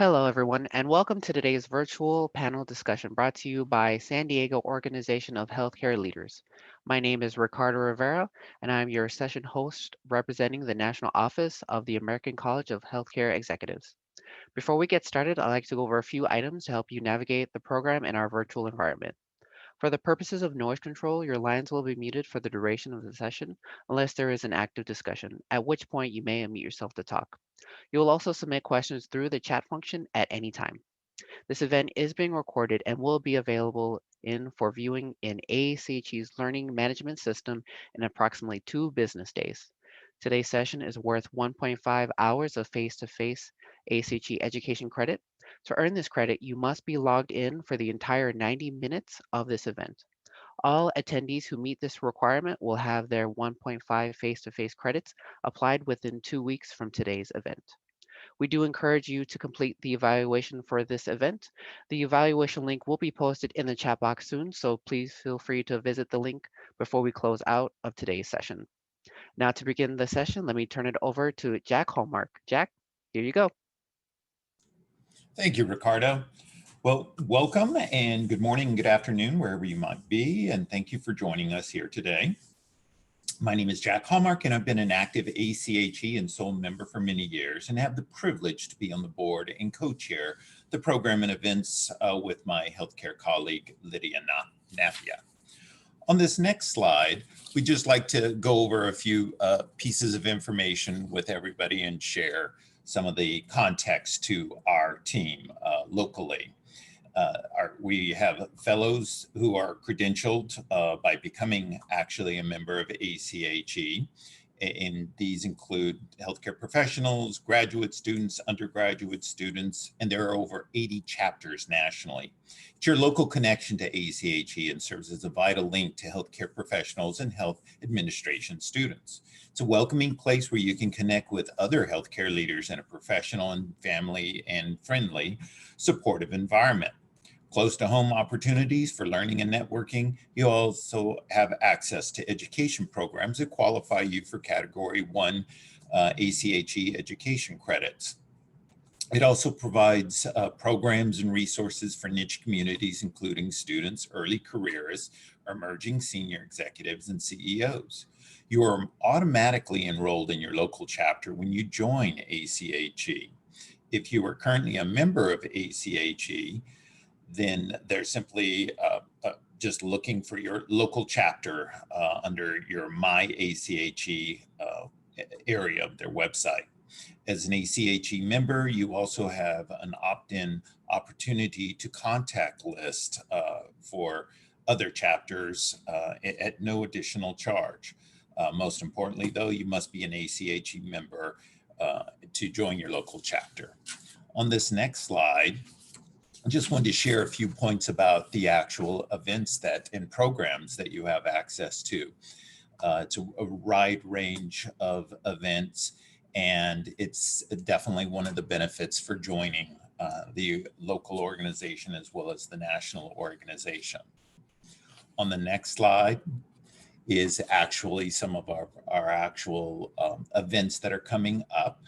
Hello, everyone, and welcome to today's virtual panel discussion brought to you by San Diego Organization of Healthcare Leaders. My name is Ricardo Rivera, and I'm your session host representing the National Office of the American College of Healthcare Executives. Before we get started, I'd like to go over a few items to help you navigate the program in our virtual environment. For the purposes of noise control, your lines will be muted for the duration of the session unless there is an active discussion, at which point you may unmute yourself to talk. You will also submit questions through the chat function at any time. This event is being recorded and will be available for viewing in AACHE's Learning Management System in approximately 2 business days. Today's session is worth 1.5 hours of face-to-face ACHE education credit. To earn this credit, you must be logged in for the entire 90 minutes of this event. All attendees who meet this requirement will have their 1.5 face-to-face credits applied within 2 weeks from today's event. We do encourage you to complete the evaluation for this event. The evaluation link will be posted in the chat box soon, so please feel free to visit the link before we close out of today's session. Now to begin the session, let me turn it over to Jack Hallmark. Jack, here you go. Thank you, Ricardo. Well, welcome and good morning and good afternoon, wherever you might be, and thank you for joining us here today. My name is Jack Hallmark, and I've been an active ACHE and SOL member for many years and have the privilege to be on the board and co-chair the program and events with my healthcare colleague, Lydia Nafia. On this next slide, we'd just like to go over a few pieces of information with everybody and share some of the context to our team locally. We have fellows who are credentialed by becoming actually a member of ACHE, and these include healthcare professionals, graduate students, undergraduate students, and there are over 80 chapters nationally. It's your local connection to ACHE and serves as a vital link to healthcare professionals and health administration students. It's a welcoming place where you can connect with other healthcare leaders in a professional and family and friendly, supportive environment. Close to home opportunities for learning and networking. You also have access to education programs that qualify you for Category 1 ACHE education credits. It also provides programs and resources for niche communities, including students, early careerists, emerging senior executives, and CEOs. You are automatically enrolled in your local chapter when you join ACHE. If you are currently a member of ACHE, then they're simply just looking for your local chapter under your My ACHE area of their website. As an ACHE member, you also have an opt-in opportunity to contact list for other chapters at no additional charge. Most importantly, though, you must be an ACHE member to join your local chapter. On this next slide, I just wanted to share a few points about the actual events and programs that you have access to. It's a wide range of events, and it's definitely one of the benefits for joining the local organization as well as the national organization. On the next slide is actually some of our actual events that are coming up.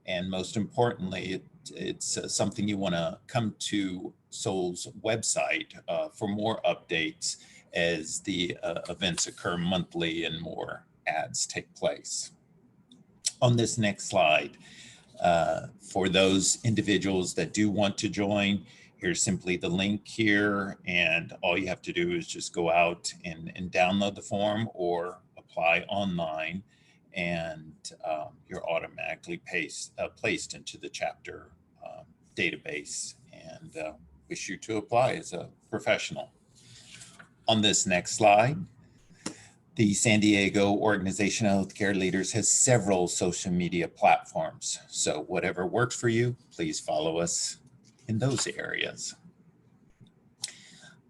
And most importantly, it's something you want to come to SOL's website for more updates as the events occur monthly and more ads take place. On this next slide, for those individuals that do want to join, here's simply the link here, and all you have to do is just go out and download the form or apply online, and you're automatically placed into the chapter database and wish you to apply as a professional. On this next slide, the San Diego Organization of Healthcare Leaders has several social media platforms. So whatever works for you, please follow us in those areas.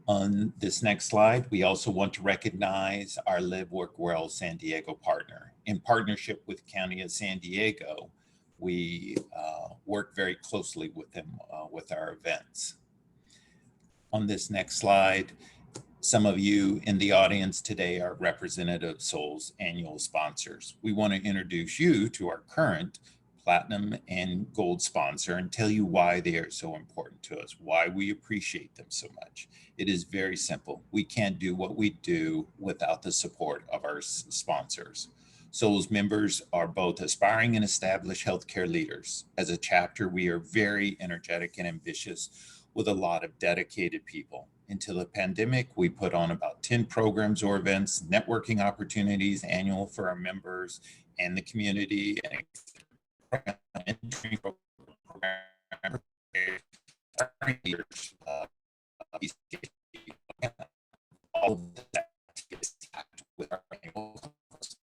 On this next slide, we also want to recognize our Live, Work, Well San Diego partner. In partnership with County of San Diego, we work very closely with them with our events. On this next slide, some of you in the audience today are representative of SOL's annual sponsors. We want to introduce you to our current Platinum and Gold sponsor and tell you why they are so important to us, why we appreciate them so much. It is very simple. We can't do what we do without the support of our sponsors. SOL's members are both aspiring and established healthcare leaders. As a chapter, we are very energetic and ambitious with a lot of dedicated people. Until the pandemic, we put on about 10 programs or events, networking opportunities annual for our members and the community, and all of that is with our annual conference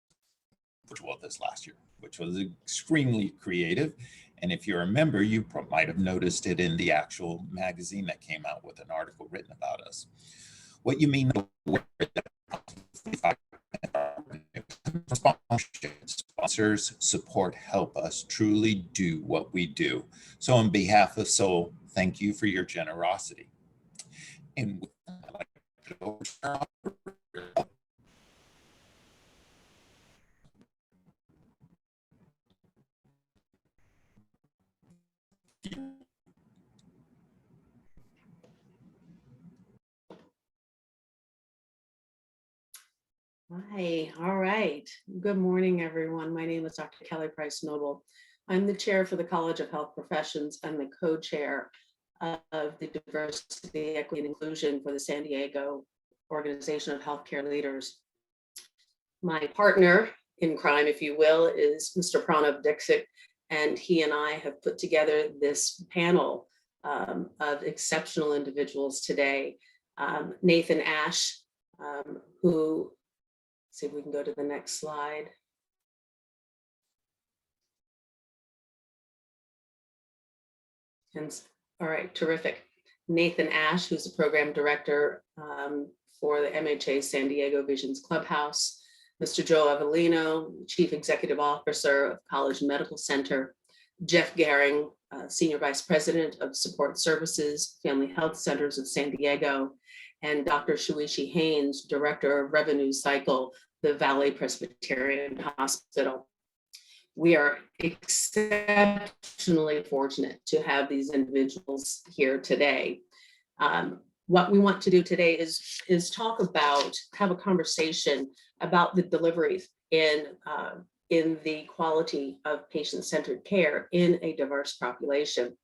virtual this last year, which was extremely creative. And if you're a member, you might have noticed it in the actual magazine that came out with an article written about us. What you mean, sponsors support help us truly do what we do. So on behalf of SOL, thank you for your generosity. And I'd like to go over. Hi, all right. Good morning, everyone. My name is Dr. Kelly Price Noble. I'm the chair for the College of Health Professions and the co-chair of the Diversity, Equity, and Inclusion for the San Diego Organization of Healthcare Leaders. My partner in crime, if you will, is Mr. Pranav Dixit, and he and I have put together this panel of exceptional individuals today. Nathan Aish, who, see if we can go to the next slide. And all right, terrific. Nathan Aish, who's the program director for the MHA San Diego Visions Clubhouse. Mr. Joe Avelino, Chief Executive Officer of College Medical Center. Jeff Gering, Senior Vice President of Support Services, Family Health Centers of San Diego. And Dr. Shawishi Haynes, Director of Revenue Cycle, the Valley Presbyterian Hospital. We are exceptionally fortunate to have these individuals here today. What we want to do today is talk about, have a conversation about the deliveries in the quality of patient-centered care in a diverse population.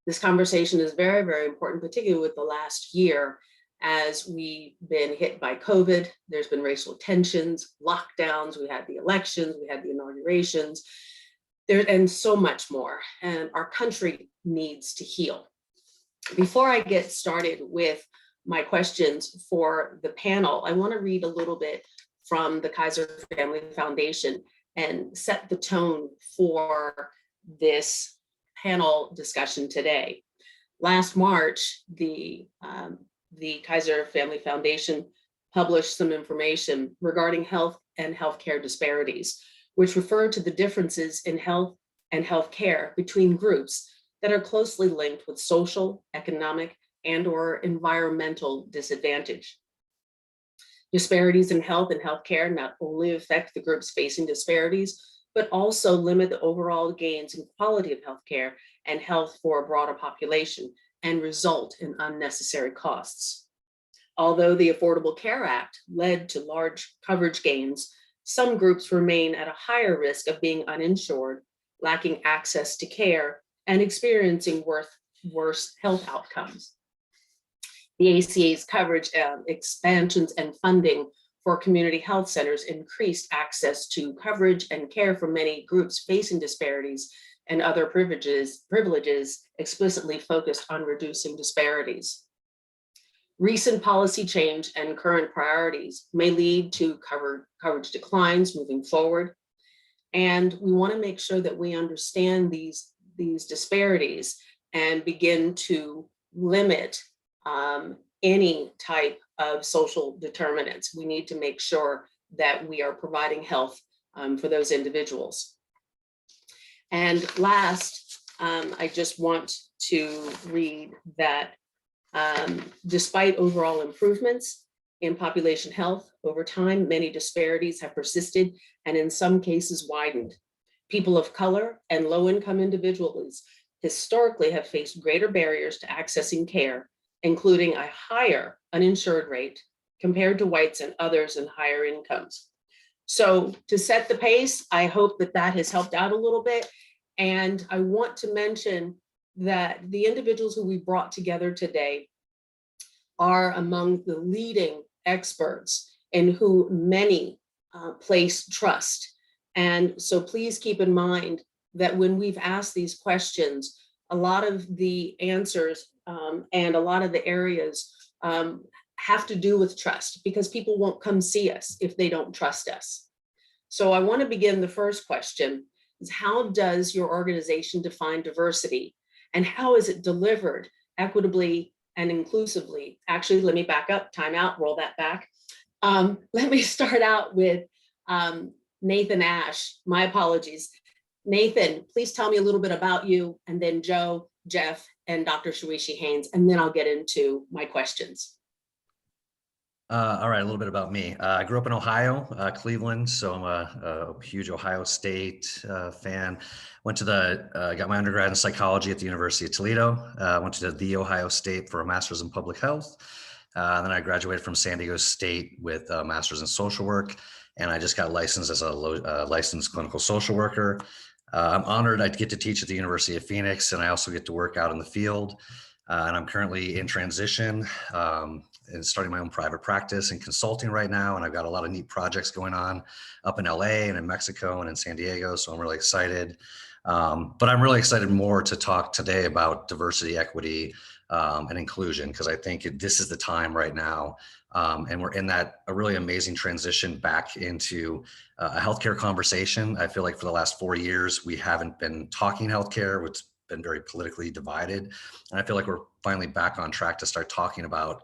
This conversation is very, very important, particularly with the last year. As we've been hit by COVID, there's been racial tensions, lockdowns, we had the elections, we had the inaugurations, and so much more. And our country needs to heal. Before I get started with my questions for the panel, I want to read a little bit from the Kaiser Family Foundation and set the tone for this panel discussion today. Last March, the Kaiser Family Foundation published some information regarding health and healthcare disparities, which refer to the differences in health and healthcare between groups that are closely linked with social, economic, and/or environmental disadvantage. Disparities in health and healthcare not only affect the groups facing disparities, but also limit the overall gains in quality of healthcare and health for a broader population, and result in unnecessary costs. Although the Affordable Care Act led to large coverage gains, some groups remain at a higher risk of being uninsured, lacking access to care, and experiencing worse health outcomes. The ACA's coverage expansions and funding for community health centers increased access to coverage and care for many groups facing disparities, and other privileges explicitly focused on reducing disparities. Recent policy change and current priorities may lead to coverage declines moving forward. And we want to make sure that we understand these disparities and begin to limit any type of social determinants. We need to make sure that we are providing health for those individuals. And last, I just want to read that despite overall improvements in population health over time, many disparities have persisted and in some cases widened. People of color and low-income individuals historically have faced greater barriers to accessing care, including a higher uninsured rate compared to whites and others in higher incomes. So to set the pace, I hope that that has helped out a little bit. And I want to mention that the individuals who we brought together today are among the leading experts in who many place trust. And so please keep in mind that when we've asked these questions, a lot of the answers and a lot of the areas have to do with trust, because people won't come see us if they don't trust us. So I want to begin the first question is, how does your organization define diversity, and how is it delivered equitably and inclusively? Actually, let me back up, time out, roll that back. Let me start out with Nathan Aish. My apologies. Nathan, please tell me a little bit about you, and then Joe, Jeff, and Dr. Shawishi Haynes, and then I'll get into my questions. All right, a little bit about me. I grew up in Ohio, Cleveland, so I'm a huge Ohio State fan. Went to got my undergrad in psychology at the University of Toledo. Went to the Ohio State for a master's in public health. Then I graduated from San Diego State with a master's in social work, and I just got licensed as a licensed clinical social worker. I'm honored I get to teach at the University of Phoenix, and I also get to work out in the field. And I'm currently in transition and starting my own private practice and consulting right now. And I've got a lot of neat projects going on up in LA and in Mexico and in San Diego. So I'm really excited. But I'm really excited more to talk today about diversity, equity, and inclusion, because I think this is the time right now. And we're in a really amazing transition back into a healthcare conversation. I feel like for the last 4 years, we haven't been talking healthcare, which been very politically divided. And I feel like we're finally back on track to start talking about,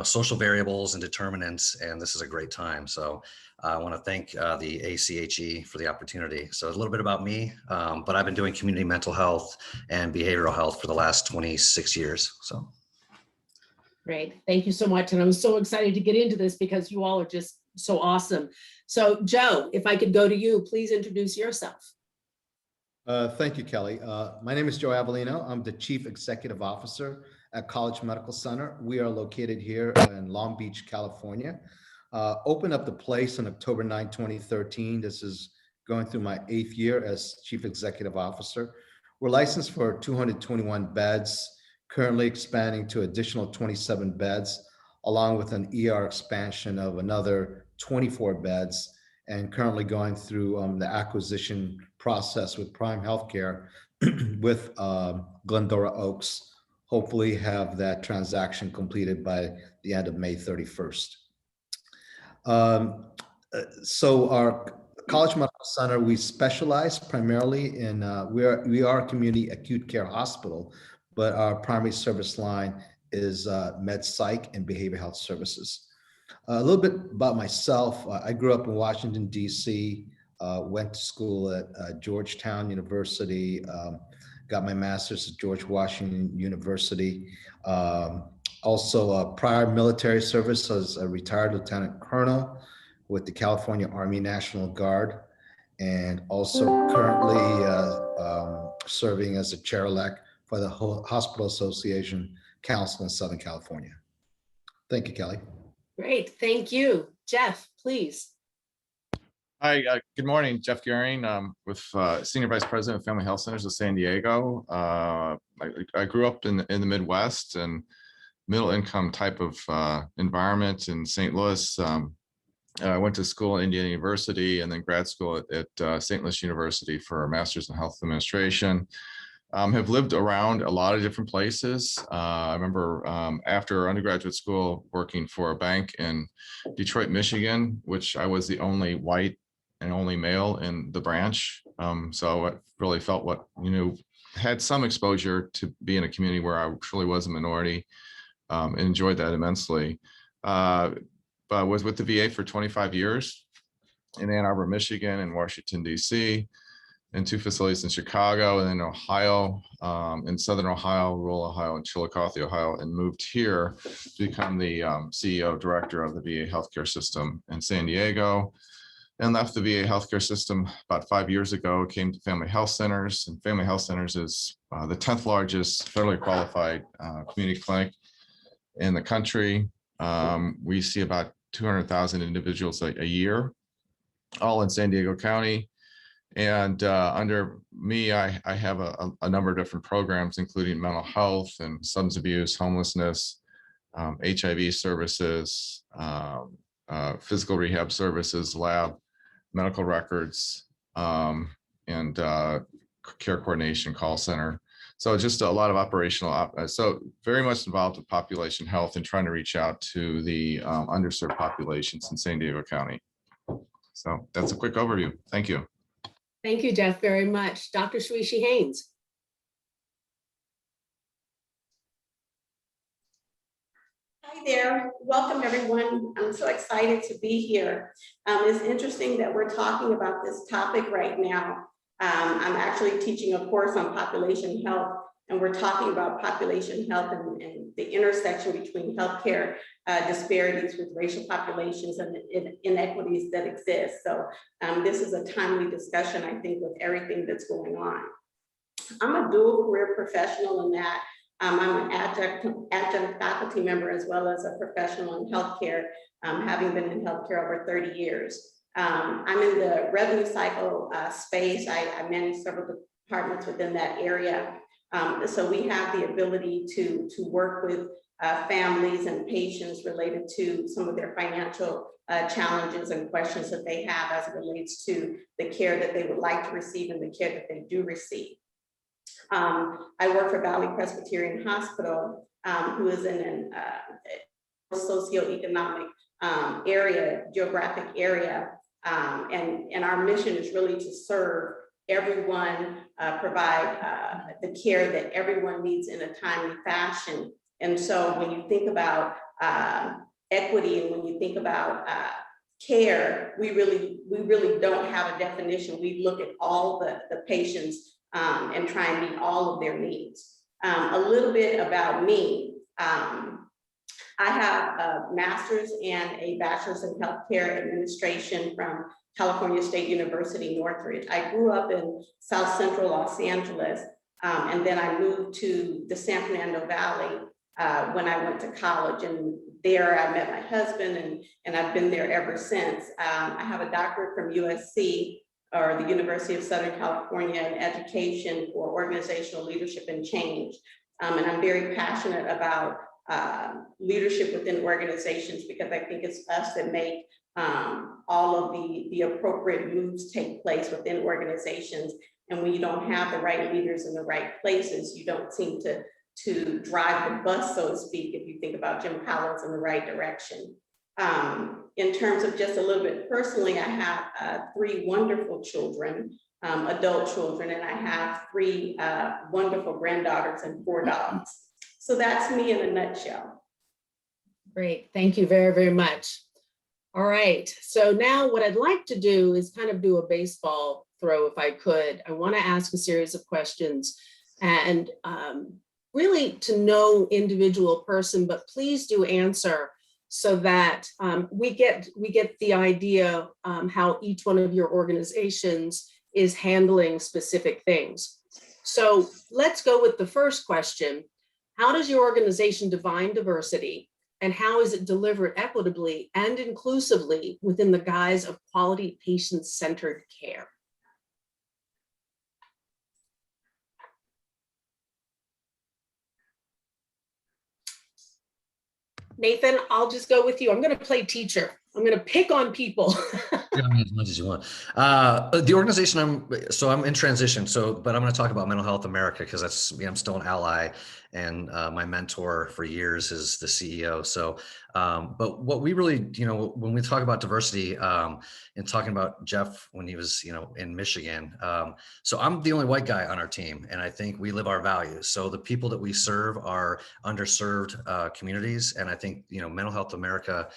social variables and determinants, and this is a great time. So I want to thank the ACHE for the opportunity. So a little bit about me, but I've been doing community mental health and behavioral health for the last 26 years. So. Great, thank you so much. And I'm so excited to get into this because you all are just so awesome. So Joe, if I could go to you, please introduce yourself. Thank you, Kelly. My name is Joe Avelino. I'm the Chief Executive Officer at College Medical Center. We are located here in Long Beach, California. Opened up the place on October 9, 2013. This is going through my 8th year as Chief Executive Officer. We're licensed for 221 beds, currently expanding to additional 27 beds, along with an ER expansion of another 24 beds, and currently going through the acquisition process with Prime Healthcare with Glendora Oaks. Hopefully have that transaction completed by the end of May 31st. So our College Medical Center, we specialize primarily in, we are a community acute care hospital, but our primary service line is med psych and behavioral health services. A little bit about myself. I grew up in Washington, D.C., went to school at Georgetown University, got my master's at George Washington University. Also a prior military service as a retired lieutenant colonel with the California Army National Guard, and also currently serving as a chair-elect for the Hospital Association Council in Southern California. Thank you, Kelly. Great, thank you. Jeff, please. Hi, good morning. Jeff Gering, with Senior Vice President of Family Health Centers of San Diego. I grew up in the Midwest and middle income type of environment in St. Louis. I went to school at Indiana University and then grad school at St. Louis University for a master's in health administration. Have lived around a lot of different places. I remember after undergraduate school working for a bank in Detroit, Michigan, which I was the only white and only male in the branch. So I really felt had some exposure to be in a community where I truly was a minority, and enjoyed that immensely. But I was with the VA for 25 years in Ann Arbor, Michigan, and Washington, D.C., and 2 facilities in Chicago, and then Ohio, in Southern Ohio, rural Ohio, and Chillicothe, Ohio, and moved here to become the CEO director of the VA healthcare system in San Diego. and left the VA healthcare system about 5 years ago, came to Family Health Centers, and Family Health Centers is the 10th largest federally qualified community clinic in the country. We see about 200,000 individuals a year, all in San Diego County. And under me, I have a number of different programs, including mental health and substance abuse, homelessness, HIV services, physical rehab services, lab, medical records, and care coordination, call center. So just a lot of operational, so very much involved with population health and trying to reach out to the underserved populations in San Diego County. So that's a quick overview. Thank you. Thank you, Jeff, very much. Dr. Shawishi Haynes. Hi there. Welcome, everyone. I'm so excited to be here. It's interesting that we're talking about this topic right now. I'm actually teaching a course on population health, and we're talking about population health and the intersection between healthcare disparities with racial populations and inequities that exist. So this is a timely discussion, I think, with everything that's going on. I'm a dual career professional in that I'm an adjunct faculty member as well as a professional in healthcare, having been in healthcare over 30 years. I'm in the revenue cycle space. I manage several departments within that area. So we have the ability to work with families and patients related to some of their financial challenges and questions that they have as it relates to the care that they would like to receive and the care that they do receive. I work for Valley Presbyterian Hospital, who is in a socioeconomic geographic area. And our mission is really to serve everyone, provide the care that everyone needs in a timely fashion. And so when you think about equity and when you think about care, we really don't have a definition. We look at all the patients and try and meet all of their needs. A little bit about me. I have a master's and a bachelor's in healthcare administration from California State University, Northridge. I grew up in South Central Los Angeles, and then I moved to the San Fernando Valley when I went to college. And there I met my husband, and I've been there ever since. I have a doctorate from USC, or the University of Southern California, in education for organizational leadership and change. And I'm very passionate about leadership within organizations, because I think it's us that make all of the appropriate moves take place within organizations. And when you don't have the right leaders in the right places, you don't seem to drive the bus, so to speak, if you think about Jim Collins, in the right direction. In terms of just a little bit personally, I have 3 wonderful children, adult children, and I have 3 wonderful granddaughters and 4 dogs. So that's me in a nutshell. Great, thank you very, very much. All right, so now what I'd like to do is kind of do a baseball throw, if I could. I want to ask a series of questions and really to no individual person, but please do answer so that we get the idea how each one of your organizations is handling specific things. So let's go with the first question. How does your organization define diversity, and how is it delivered equitably and inclusively within the guise of quality patient-centered care? Nathan, I'll just go with you. I'm going to play teacher. I'm going to pick on people. As much as you want. The organization I'm in transition. But I'm going to talk about Mental Health America, because I'm still an ally, and my mentor for years is the CEO. So, but what we really, when we talk about diversity, and talking about Jeff when he was, in Michigan. So I'm the only white guy on our team, and I think we live our values. So the people that we serve are underserved communities, and I think Mental Health America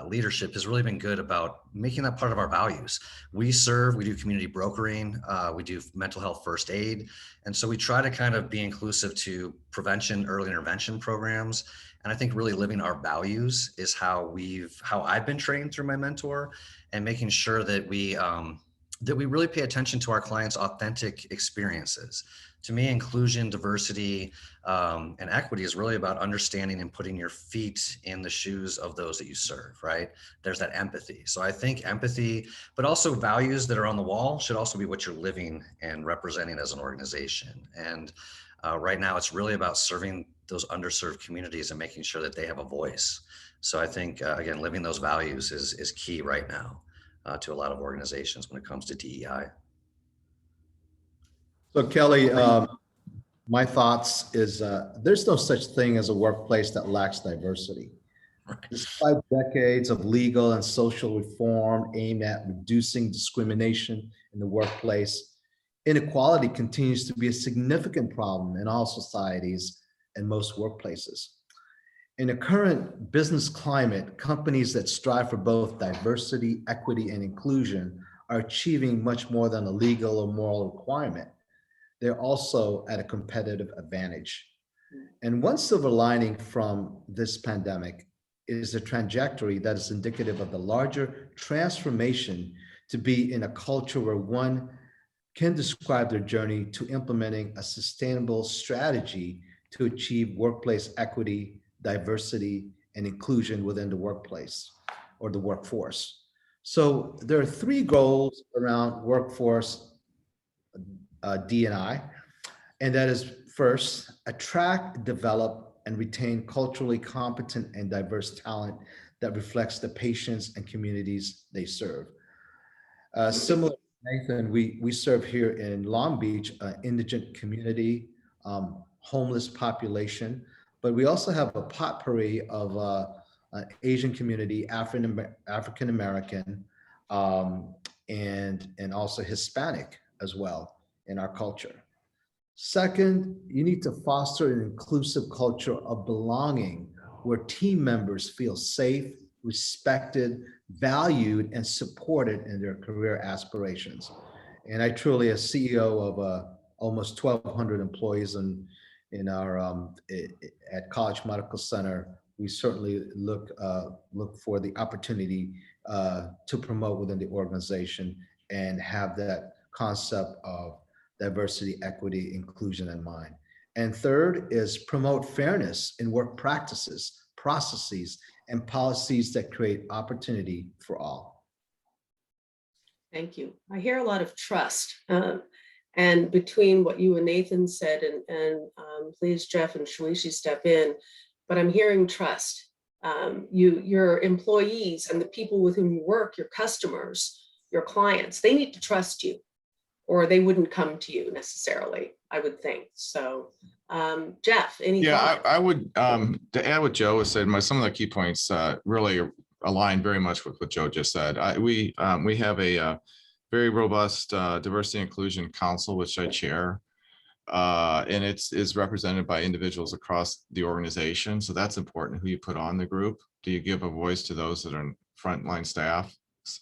leadership has really been good about making that part of our values. We do community brokering, we do mental health first aid. And so we try to kind of be inclusive to prevention, early intervention programs, And I think really living our values is how I've been trained through my mentor, and making sure that we really pay attention to our clients' authentic experiences. To me, inclusion, diversity, and equity is really about understanding and putting your feet in the shoes of those that you serve, right? There's that empathy. So I think empathy, but also values that are on the wall should also be what you're living and representing as an organization. And right now, it's really about serving those underserved communities and making sure that they have a voice. So I think, again, living those values is key right now to a lot of organizations when it comes to DEI. So Kelly, my thoughts is there's no such thing as a workplace that lacks diversity. Right. Despite decades of legal and social reform aimed at reducing discrimination in the workplace, inequality continues to be a significant problem in all societies and most workplaces. In the current business climate, companies that strive for both diversity, equity, and inclusion are achieving much more than a legal or moral requirement. They're also at a competitive advantage. And one silver lining from this pandemic is a trajectory that is indicative of the larger transformation to be in a culture where one can describe their journey to implementing a sustainable strategy to achieve workplace equity, diversity, and inclusion within the workplace or the workforce. So there are three goals around workforce D&I, and that is first, attract, develop, and retain culturally competent and diverse talent that reflects the patients and communities they serve. Similar to Nathan, we serve here in Long Beach, indigent community, homeless population, but we also have a potpourri of Asian community, African American, and also Hispanic as well in our culture. Second, you need to foster an inclusive culture of belonging where team members feel safe, respected, valued, and supported in their career aspirations. And I truly, as CEO of almost 1,200 employees in our at College Medical Center, we certainly look for the opportunity to promote within the organization and have that concept of diversity, equity, inclusion in mind. And third is promote fairness in work practices, processes, and policies that create opportunity for all. Thank you. I hear a lot of trust. And between what you and Nathan said, and please, Jeff and Shawishi, step in, but I'm hearing trust. Your employees and the people with whom you work, your customers, your clients, they need to trust you, or they wouldn't come to you necessarily, I would think. So, Jeff, any thoughts? I would, to add what Joe has said, some of the key points really align very much with what Joe just said. We have a very robust diversity and inclusion council, which I chair, and is represented by individuals across the organization. So that's important, who you put on the group. Do you give a voice to those that are in frontline staff?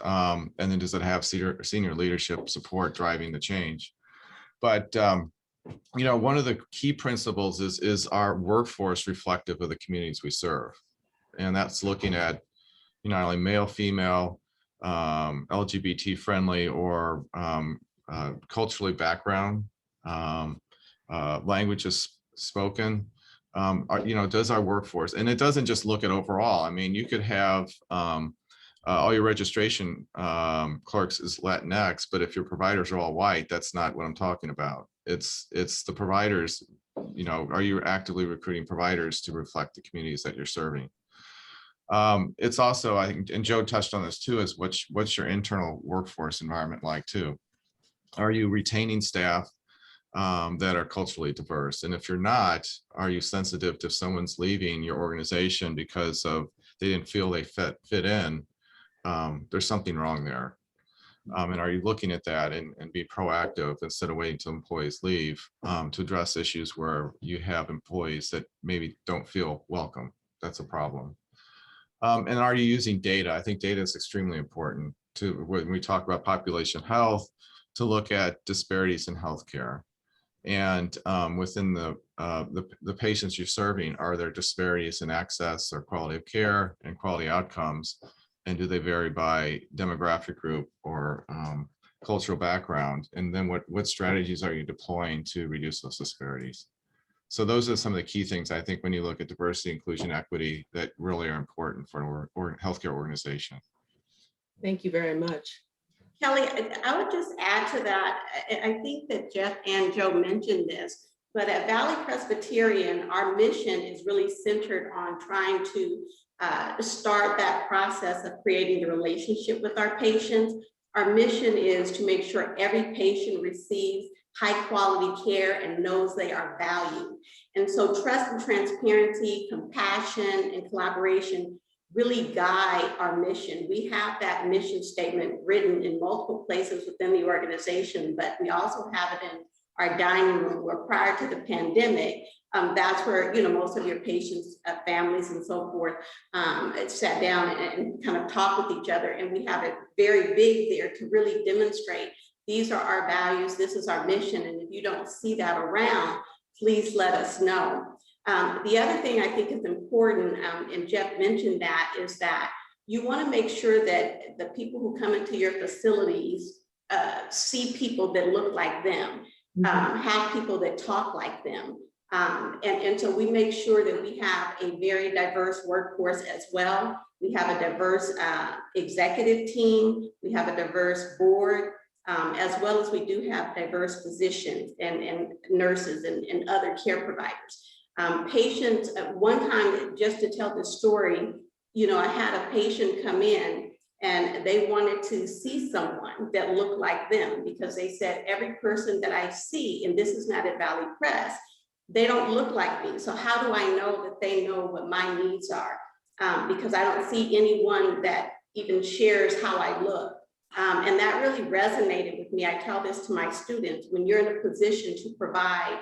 And then does it have senior leadership support driving the change? But one of the key principles is our workforce reflective of the communities we serve, and that's looking at not only male, female, LGBT friendly, or culturally background, languages spoken. Does our workforce, and it doesn't just look at overall. I mean, you could have all your registration clerks is Latinx, but if your providers are all white, that's not what I'm talking about. It's the providers, are you actively recruiting providers to reflect the communities that you're serving? It's also, I think, and Joe touched on this too, is what's your internal workforce environment like too? Are you retaining staff that are culturally diverse? And if you're not, are you sensitive to someone's leaving your organization because of they didn't feel they fit in? There's something wrong there. And are you looking at that and be proactive instead of waiting till employees leave to address issues where you have employees that maybe don't feel welcome? That's a problem. And are you using data? I think data is extremely important when we talk about population health, to look at disparities in healthcare And within the patients you're serving, are there disparities in access or quality of care and quality outcomes? And do they vary by demographic group or cultural background? And then what strategies are you deploying to reduce those disparities? So those are some of the key things I think when you look at diversity, inclusion, equity that really are important for an healthcare organization. Thank you very much. Kelly, I would just add to that. I think that Jeff and Joe mentioned this, but at Valley Presbyterian, our mission is really centered on trying to start that process of creating the relationship with our patients. Our mission is to make sure every patient receives high quality care and knows they are valued. And so trust and transparency, compassion, and collaboration really guide our mission. We have that mission statement written in multiple places within the organization, but we also have it in our dining room where prior to the pandemic, that's where, you know, most of your patients, families and so forth, sat down and kind of talked with each other. And we have it very big there to really demonstrate these are our values, this is our mission. And if you don't see that around, please let us know. The other thing I think is important, and Jeff mentioned that, is that you want to make sure that the people who come into your facilities see people that look like them, have people that talk like them. And so we make sure that we have a very diverse workforce as well. We have a diverse executive team. We have a diverse board, as well as we do have diverse physicians and nurses and other care providers. Patients, at one time, just to tell the story, you know, I had a patient come in and they wanted to see someone that looked like them because they said, every person that I see, and this is not at Valley Press, they don't look like me. So how do I know that they know what my needs are? Because I don't see anyone that even shares how I look. And that really resonated with me. I tell this to my students: when you're in a position to provide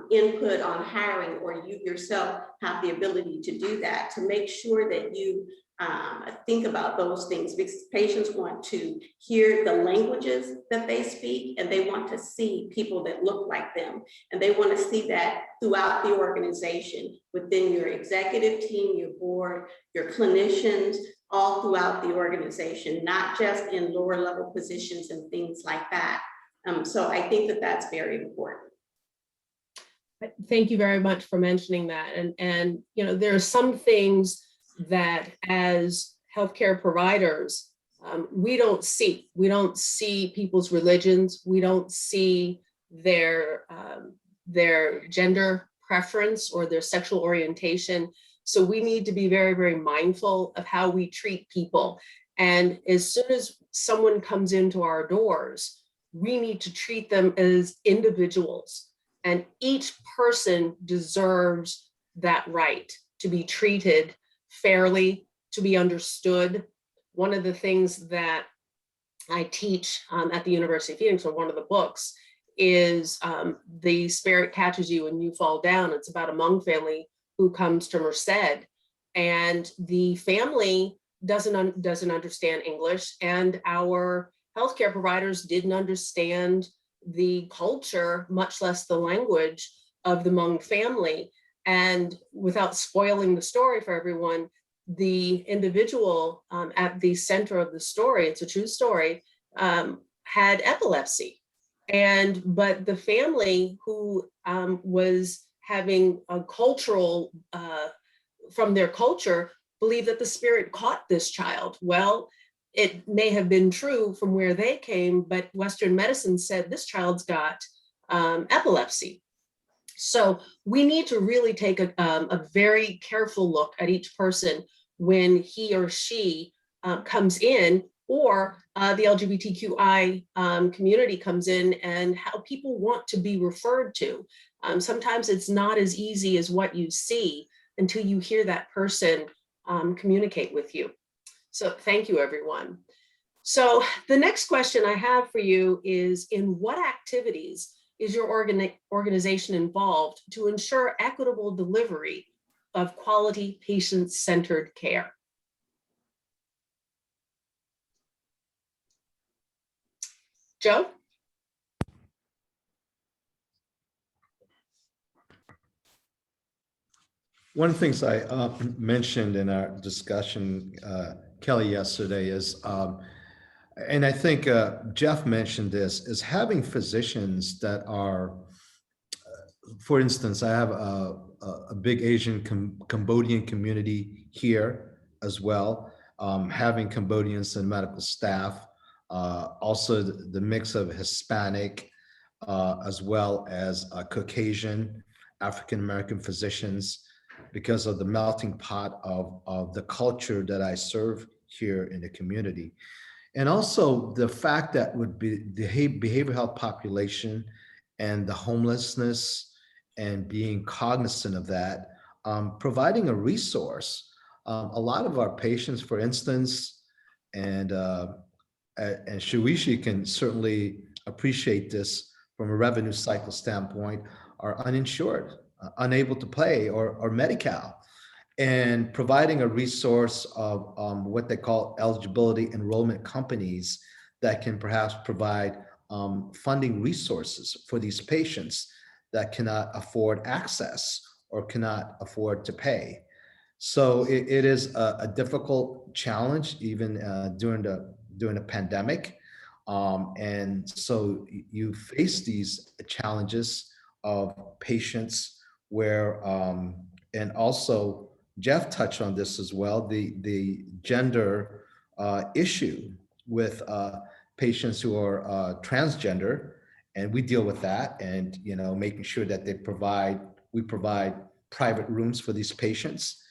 input on hiring, or you yourself have the ability to do that, to make sure that you think about those things, because patients want to hear the languages that they speak, and they want to see people that look like them, and they want to see that throughout the organization, within your executive team, your board, your clinicians, all throughout the organization, not just in lower level positions and things like that. So I think that that's very important. Thank you very much for mentioning that. And you know, there are some things that as healthcare providers, we don't see. We don't see people's religions. We don't see their gender preference or their sexual orientation. So we need to be very, very mindful of how we treat people. And as soon as someone comes into our doors, we need to treat them as individuals. And each person deserves that right to be treated fairly, to be understood. One of the things that I teach at the University of Phoenix, or one of the books, is The Spirit Catches You and You Fall Down. It's about a Hmong family who comes to Merced, and the family doesn't understand English, and our healthcare providers didn't understand the culture, much less the language of the Hmong family. And without spoiling the story for everyone, the individual at the center of the story, it's a true story, had epilepsy. But the family who was having a cultural, from their culture, believed that the spirit caught this child. Well, it may have been true from where they came, but Western medicine said this child's got epilepsy. So we need to really take a very careful look at each person when he or she comes in, or the LGBTQI community comes in, and how people want to be referred to. Sometimes it's not as easy as what you see until you hear that person communicate with you. So thank you, everyone. So the next question I have for you is, in what activities is your organization involved to ensure equitable delivery of quality patient-centered care? Joe? One of the things I mentioned in our discussion, Kelly, yesterday is, and I think Jeff mentioned this, is having physicians that are, for instance, I have a big Asian Cambodian community here as well, having Cambodians and medical staff, also the mix of Hispanic as well as Caucasian, African-American physicians, because of the melting pot of the culture that I serve here in the community. And also the fact that would be the behavioral health population and the homelessness and being cognizant of that, providing a resource. A lot of our patients, for instance, and Shawishi can certainly appreciate this from a revenue cycle standpoint, are uninsured, unable to pay, or Medi-Cal. And providing a resource of what they call eligibility enrollment companies that can perhaps provide funding resources for these patients that cannot afford access or cannot afford to pay. So it is a difficult challenge, even during the pandemic. And so you face these challenges of patients where, and also Jeff touched on this as well, the gender issue with patients who are transgender, and we deal with that, and making sure that we provide private rooms for these patients,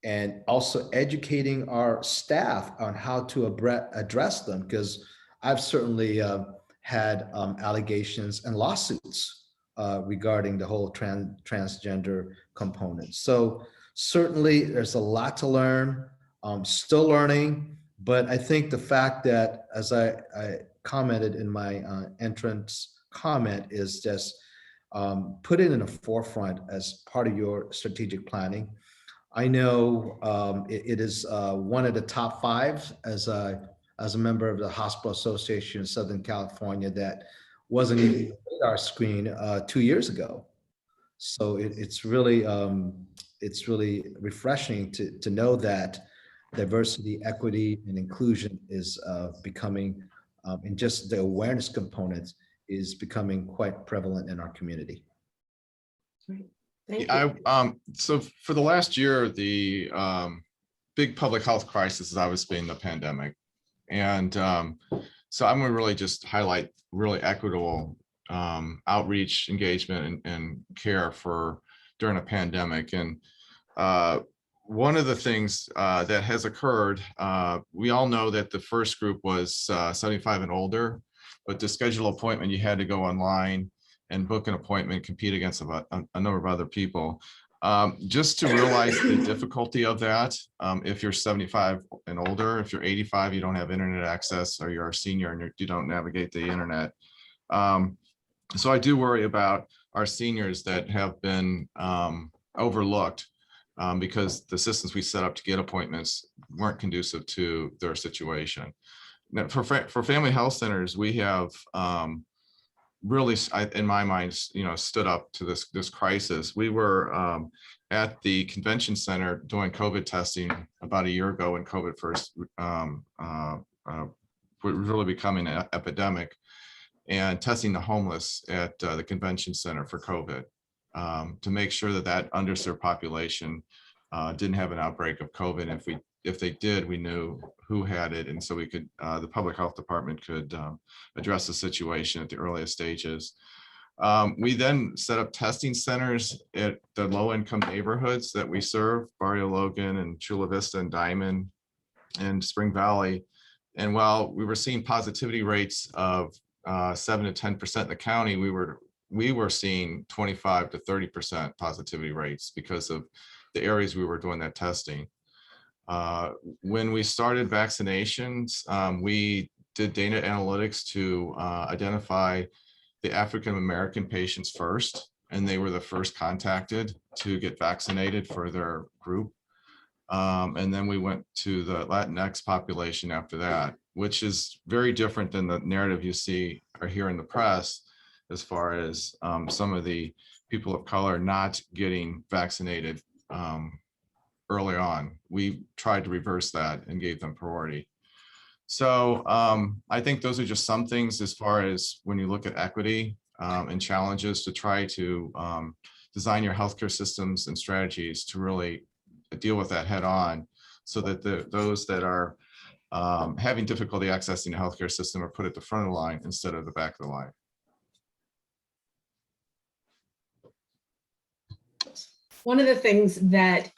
and also educating our staff on how to address them, because I've certainly had allegations and lawsuits regarding the whole transgender component. So certainly there's a lot to learn, still learning, but I think the fact that, as I commented in my entrance comment, is just put it in the forefront as part of your strategic planning. I know it is one of the top 5 as a member of the Hospital Association of Southern California that wasn't even on the radar screen 2 years ago. So it's really refreshing to know that diversity, equity, and inclusion is becoming, and just the awareness component is becoming quite prevalent in our community. Great. Thank you. So for the last year, the big public health crisis has obviously been the pandemic. And so I'm going to really just highlight really equitable outreach, engagement, and care for during a pandemic. And one of the things that has occurred, we all know that the first group was 75 and older, but to schedule an appointment, you had to go online and book an appointment, compete against a number of other people. Just to realize the difficulty of that, if you're 75 and older, if you're 85, you don't have internet access, or you're a senior and you don't navigate the internet. So I do worry about our seniors that have been overlooked because the systems we set up to get appointments weren't conducive to their situation. Now, for family health centers, we have really, in my mind, stood up to this crisis. We were at the convention center doing COVID testing about a year ago when COVID first was really becoming an epidemic, and testing the homeless at the convention center for COVID to make sure that underserved population didn't have an outbreak of COVID. And if they did, we knew who had it, and so we could, the public health department could address the situation at the earliest stages. We then set up testing centers at the low-income neighborhoods that we serve, Barrio Logan and Chula Vista and Diamond and Spring Valley. And while we were seeing positivity rates of 7 to 10% in the county, we were seeing 25 to 30% positivity rates because of the areas we were doing that testing. When we started vaccinations, we did data analytics to identify the African-American patients first, and they were the first contacted to get vaccinated for their group. And then we went to the Latinx population after that, which is very different than the narrative you see or hear in the press, as far as some of the people of color not getting vaccinated early on. We tried to reverse that and gave them priority. So I think those are just some things as far as when you look at equity and challenges to try to design your healthcare systems and strategies to really deal with that head on, so that those that are having difficulty accessing the healthcare system are put at the front of the line instead of the back of the line. One of the things that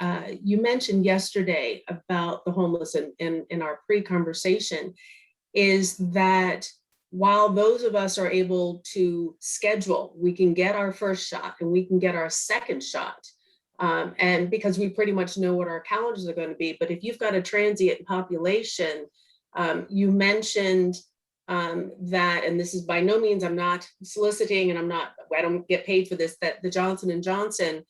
you mentioned yesterday about the homeless in our pre-conversation is that while those of us are able to schedule, we can get our first shot and we can get our second shot. And because we pretty much know what our calendars are going to be. But if you've got a transient population, you mentioned that, and this is by no means, I'm not soliciting and I don't get paid for this, that the Johnson & Johnson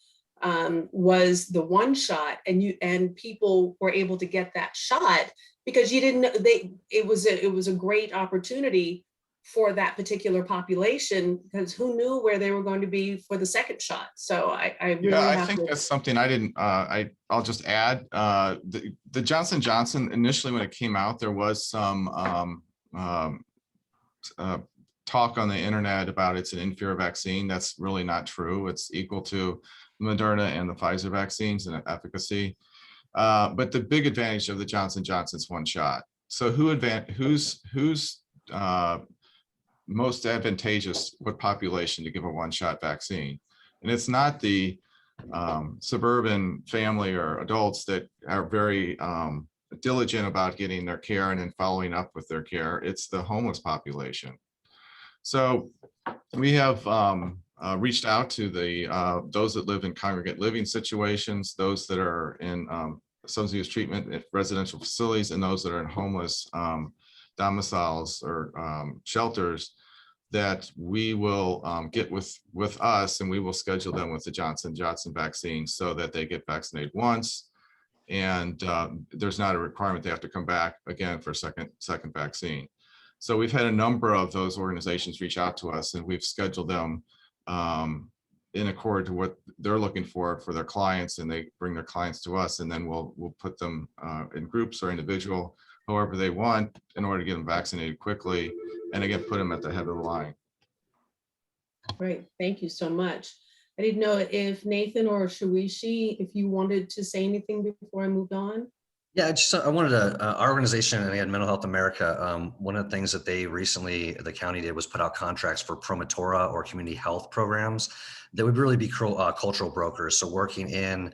was the one shot, and people were able to get that shot because you didn't know it was a great opportunity for that particular population, because who knew where they were going to be for the second shot. So I really I think that's something I didn't I'll just add the Johnson & Johnson initially, when it came out, there was some talk on the internet about it's an inferior vaccine. That's really not true. It's equal to Moderna and the Pfizer vaccines in efficacy. But the big advantage of the Johnson & Johnson's one shot. So who's most advantageous, what population to give a one-shot vaccine? And it's not the suburban family or adults that are very diligent about getting their care and then following up with their care. It's the homeless population. So we have reached out to those that live in congregate living situations, those that are in substance use treatment at residential facilities, and those that are in homeless domiciles or shelters, that we will get with us, and we will schedule them with the Johnson & Johnson vaccine so that they get vaccinated once, and there's not a requirement they have to come back again for a second vaccine. So we've had a number of those organizations reach out to us, and we've scheduled them in accord to what they're looking for their clients, and they bring their clients to us, and then we'll put them in groups or individual, however they want, in order to get them vaccinated quickly, and again, put them at the head of the line. Great, thank you so much. I didn't know if Nathan or Shawishi, if you wanted to say anything before I moved on. Yeah, I wanted to, our organization, and again, Mental Health America, one of the things that they recently, the county did, was put out contracts for promotora or community health programs that would really be cultural brokers. So working in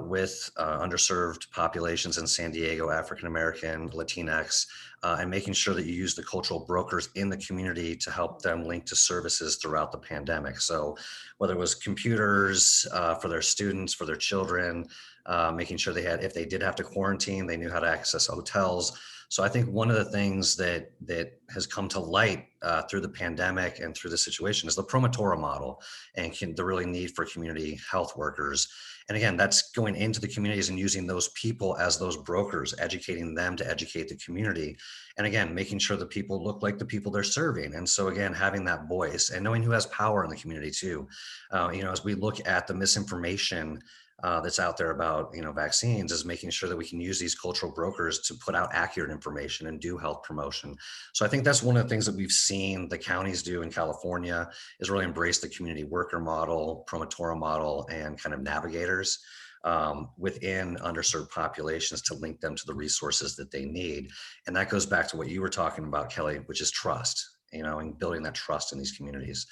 with underserved populations in San Diego, African-American, Latinx, and making sure that you use the cultural brokers in the community to help them link to services throughout the pandemic. So whether it was computers for their students, for their children, making sure they had, if they did have to quarantine, they knew how to access hotels. So I think one of the things that has come to light through the pandemic and through the situation is the promotora model, and the really need for community health workers. And again, that's going into the communities and using those people as those brokers, educating them to educate the community. And again, making sure the people look like the people they're serving. And so again, having that voice and knowing who has power in the community too. As we look at the misinformation that's out there about vaccines, is making sure that we can use these cultural brokers to put out accurate information and do health promotion. So I think that's one of the things that we've seen the counties do in California, is really embrace the community worker model, promotora model, and kind of navigators within underserved populations to link them to the resources that they need. And that goes back to what you were talking about, Kelly, which is trust, and building that trust in these communities.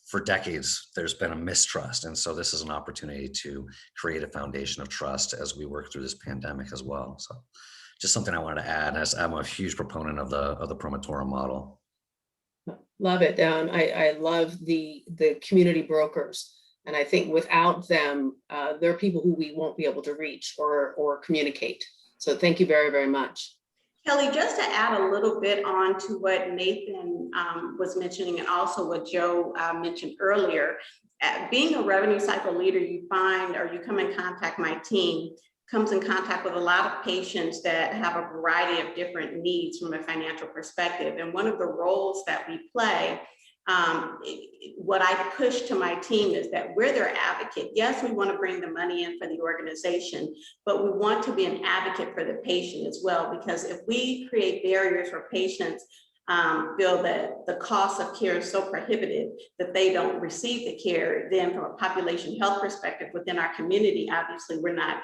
For decades, there's been a mistrust. And so this is an opportunity to create a foundation of trust as we work through this pandemic as well. So just something I wanted to add, as I'm a huge proponent of the promotora model. Love it. I love the community brokers. And I think without them, there are people who we won't be able to reach or communicate. So thank you very, very much. Kelly, just to add a little bit on to what Nathan was mentioning, and also what Joe mentioned earlier, being a revenue cycle leader, you find, or you come in contact, my team comes in contact with a lot of patients that have a variety of different needs from a financial perspective. And one of the roles that we play what I push to my team is that we're their advocate. Yes, we want to bring the money in for the organization, but we want to be an advocate for the patient as well, because if we create barriers for patients feel that the cost of care is so prohibitive that they don't receive the care, then from a population health perspective within our community, obviously we're not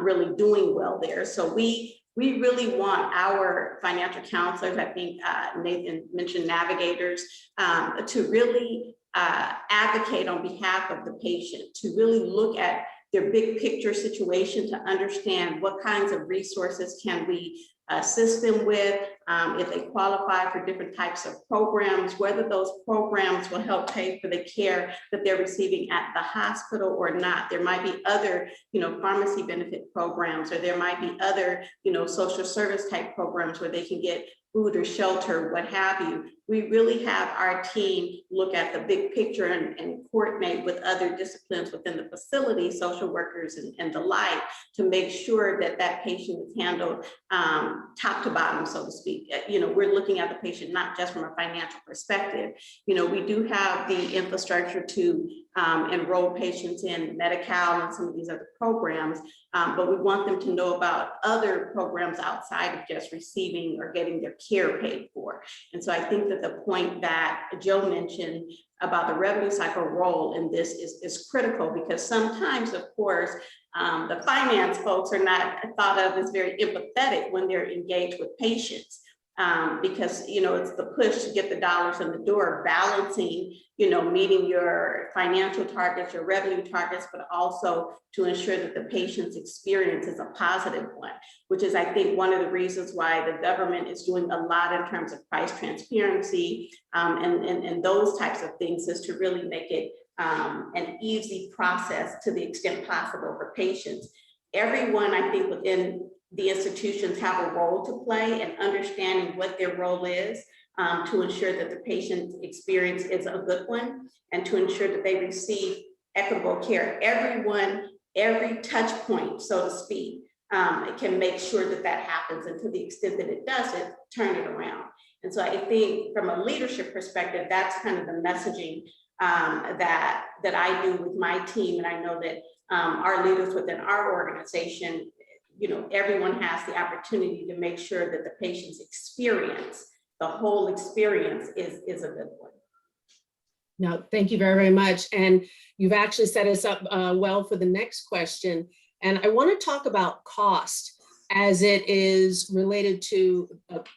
really doing well there. So we really want our financial counselors, I think Nathan mentioned navigators, to really advocate on behalf of the patient, to really look at their big picture situation, to understand what kinds of resources can we assist them with, if they qualify for different types of programs, whether those programs will help pay for the care that they're receiving at the hospital or not. There might be other, pharmacy benefit programs, or there might be other, social service type programs where they can get food or shelter, what have you. We really have our team look at the big picture and coordinate with other disciplines within the facility, social workers and the like, to make sure that that patient is handled top to bottom, so to speak. We're looking at the patient not just from a financial perspective. We do have the infrastructure to enroll patients in Medi-Cal and some of these other programs, but we want them to know about other programs outside of just receiving or getting their care paid for. And so I think that the point that Joe mentioned about the revenue cycle role in this is critical, because sometimes, of course, the finance folks are not thought of as very empathetic when they're engaged with patients, because it's the push to get the dollars in the door, balancing meeting your financial targets, your revenue targets, but also to ensure that the patient's experience is a positive one, which is, I think, one of the reasons why the government is doing a lot in terms of price transparency and those types of things, is to really make it an easy process to the extent possible for patients. Everyone, I think, within the institutions have a role to play in understanding what their role is, to ensure that the patient experience is a good one, and to ensure that they receive equitable care. Everyone, every touch point, so to speak, can make sure that that happens, and to the extent that it doesn't, turn it around. And so I think from a leadership perspective, that's kind of the messaging that I do with my team. And I know that our leaders within our organization, everyone has the opportunity to make sure that the patient's experience, the whole experience, is a good one. No, thank you very, very much. And you've actually set us up well for the next question. And I want to talk about cost as it is related to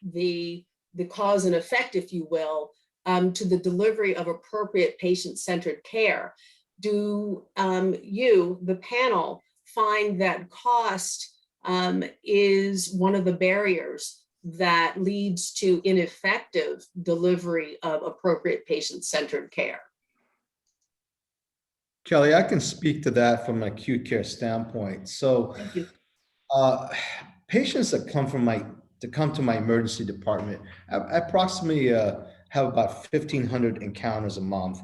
the cause and effect, if you will, to the delivery of appropriate patient-centered care. Do you, the panel, find that cost is one of the barriers that leads to ineffective delivery of appropriate patient-centered care? Kelly, I can speak to that from an acute care standpoint. So patients that come to my emergency department, I approximately have about 1,500 encounters a month.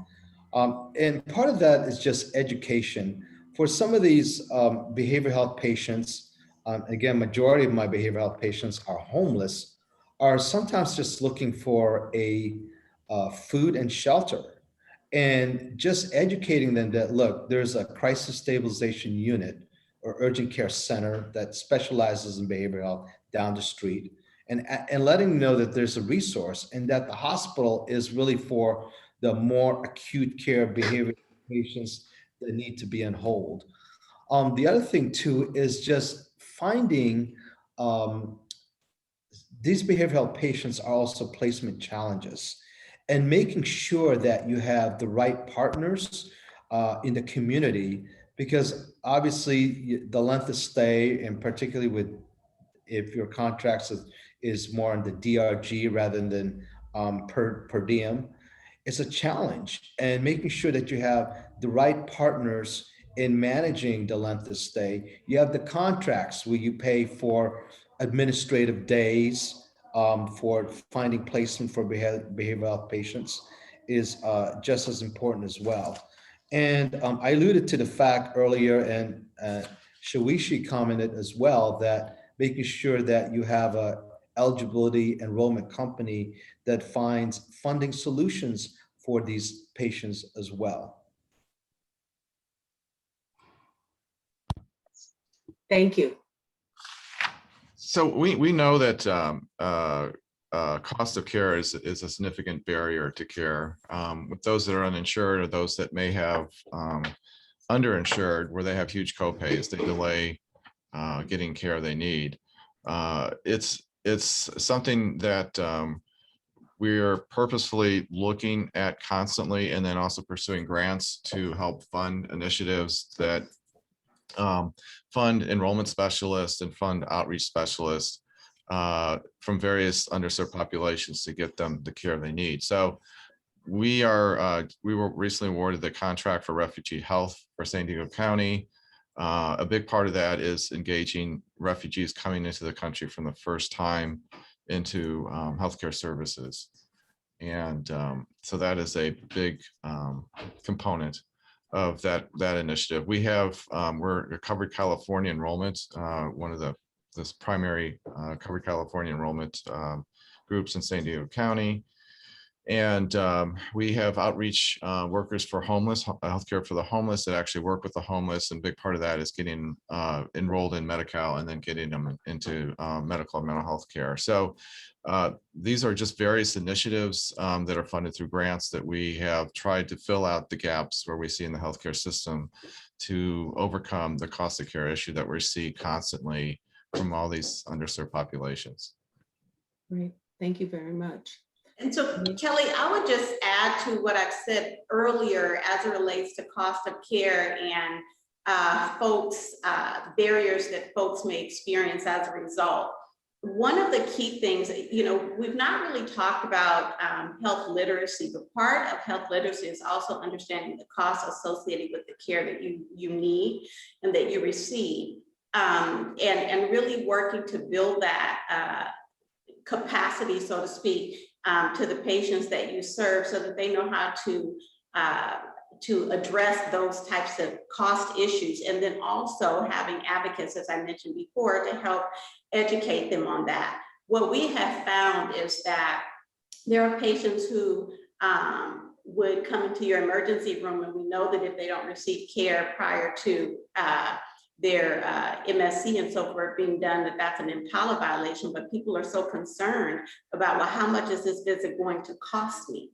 And part of that is just education. For some of these behavioral health patients, again, majority of my behavioral health patients are homeless, are sometimes just looking for a food and shelter. And just educating them that, look, there's a crisis stabilization unit or urgent care center that specializes in behavioral health down the street, and letting them know that there's a resource, and that the hospital is really for the more acute care behavioral patients that need to be on hold. The other thing too is just finding these behavioral health patients are also placement challenges, and making sure that you have the right partners in the community, because obviously the length of stay, and particularly with if your contracts is more on the DRG rather than per diem, it's a challenge. And making sure that you have the right partners in managing the length of stay. You have the contracts where you pay for administrative days, for finding placement for behavioral health patients is just as important as well. And I alluded to the fact earlier, and Shawishi commented as well, that making sure that you have a eligibility enrollment company that finds funding solutions for these patients as well. Thank you. So we know that cost of care is a significant barrier to care with those that are uninsured or those that may have underinsured, where they have huge copays. They delay getting care they need. It's something that we're purposefully looking at constantly, and then also pursuing grants to help fund initiatives that fund enrollment specialists and fund outreach specialists from various underserved populations to get them the care they need. So we were recently awarded the contract for refugee health for San Diego County. A big part of that is engaging refugees coming into the country from the first time into healthcare services. And so that is a big component of that initiative. We have, we're a Covered California enrollment, one of this primary Covered California enrollment groups in San Diego County. And we have outreach workers for homeless, healthcare for the homeless that actually work with the homeless. And a big part of that is getting enrolled in Medi-Cal and then getting them into medical and mental health care. So these are just various initiatives that are funded through grants that we have tried to fill out the gaps where we see in the healthcare system to overcome the cost of care issue that we see constantly from all these underserved populations. Great, thank you very much. And so, Kelly, I would just add to what I've said earlier as it relates to cost of care and barriers that folks may experience as a result. One of the key things, we've not really talked about health literacy, but part of health literacy is also understanding the costs associated with the care that you need and that you receive, and really working to build that capacity, so to speak, to the patients that you serve, so that they know how to address those types of cost issues, and then also having advocates, as I mentioned before, to help educate them on that. What we have found is that there are patients who would come into your emergency room, and we know that if they don't receive care prior to their MSC and so forth being done, that's an EMTALA violation, but people are so concerned about, well, how much is this visit going to cost me?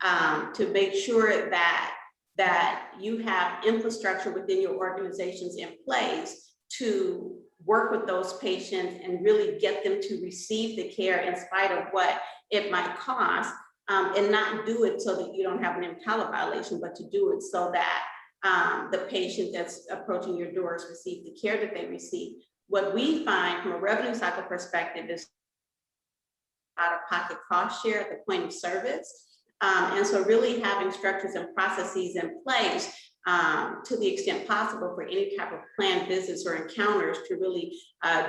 To make sure that you have infrastructure within your organizations in place to work with those patients and really get them to receive the care in spite of what it might cost, and not do it so that you don't have an EMTALA violation, but to do it so that the patient that's approaching your doors receive the care that they receive. What we find from a revenue cycle perspective is out-of-pocket cost share at the point of service. And so really having structures and processes in place to the extent possible for any type of planned visits or encounters to really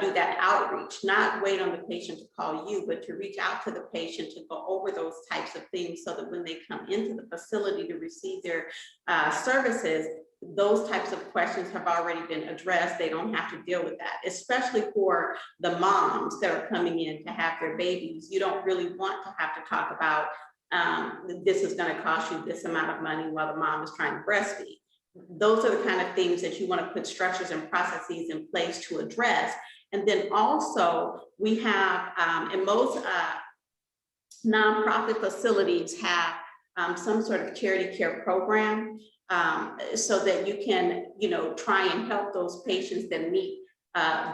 do that outreach, not wait on the patient to call you, but to reach out to the patient to go over those types of things so that when they come into the facility to receive their services, those types of questions have already been addressed. They don't have to deal with that, especially for the moms that are coming in to have their babies. You don't really want to have to talk about this is going to cost you this amount of money while the mom is trying to breastfeed. Those are the kind of things that you want to put structures and processes in place to address. And then also we have, and most nonprofit facilities have some sort of charity care program, so that you can, try and help those patients that meet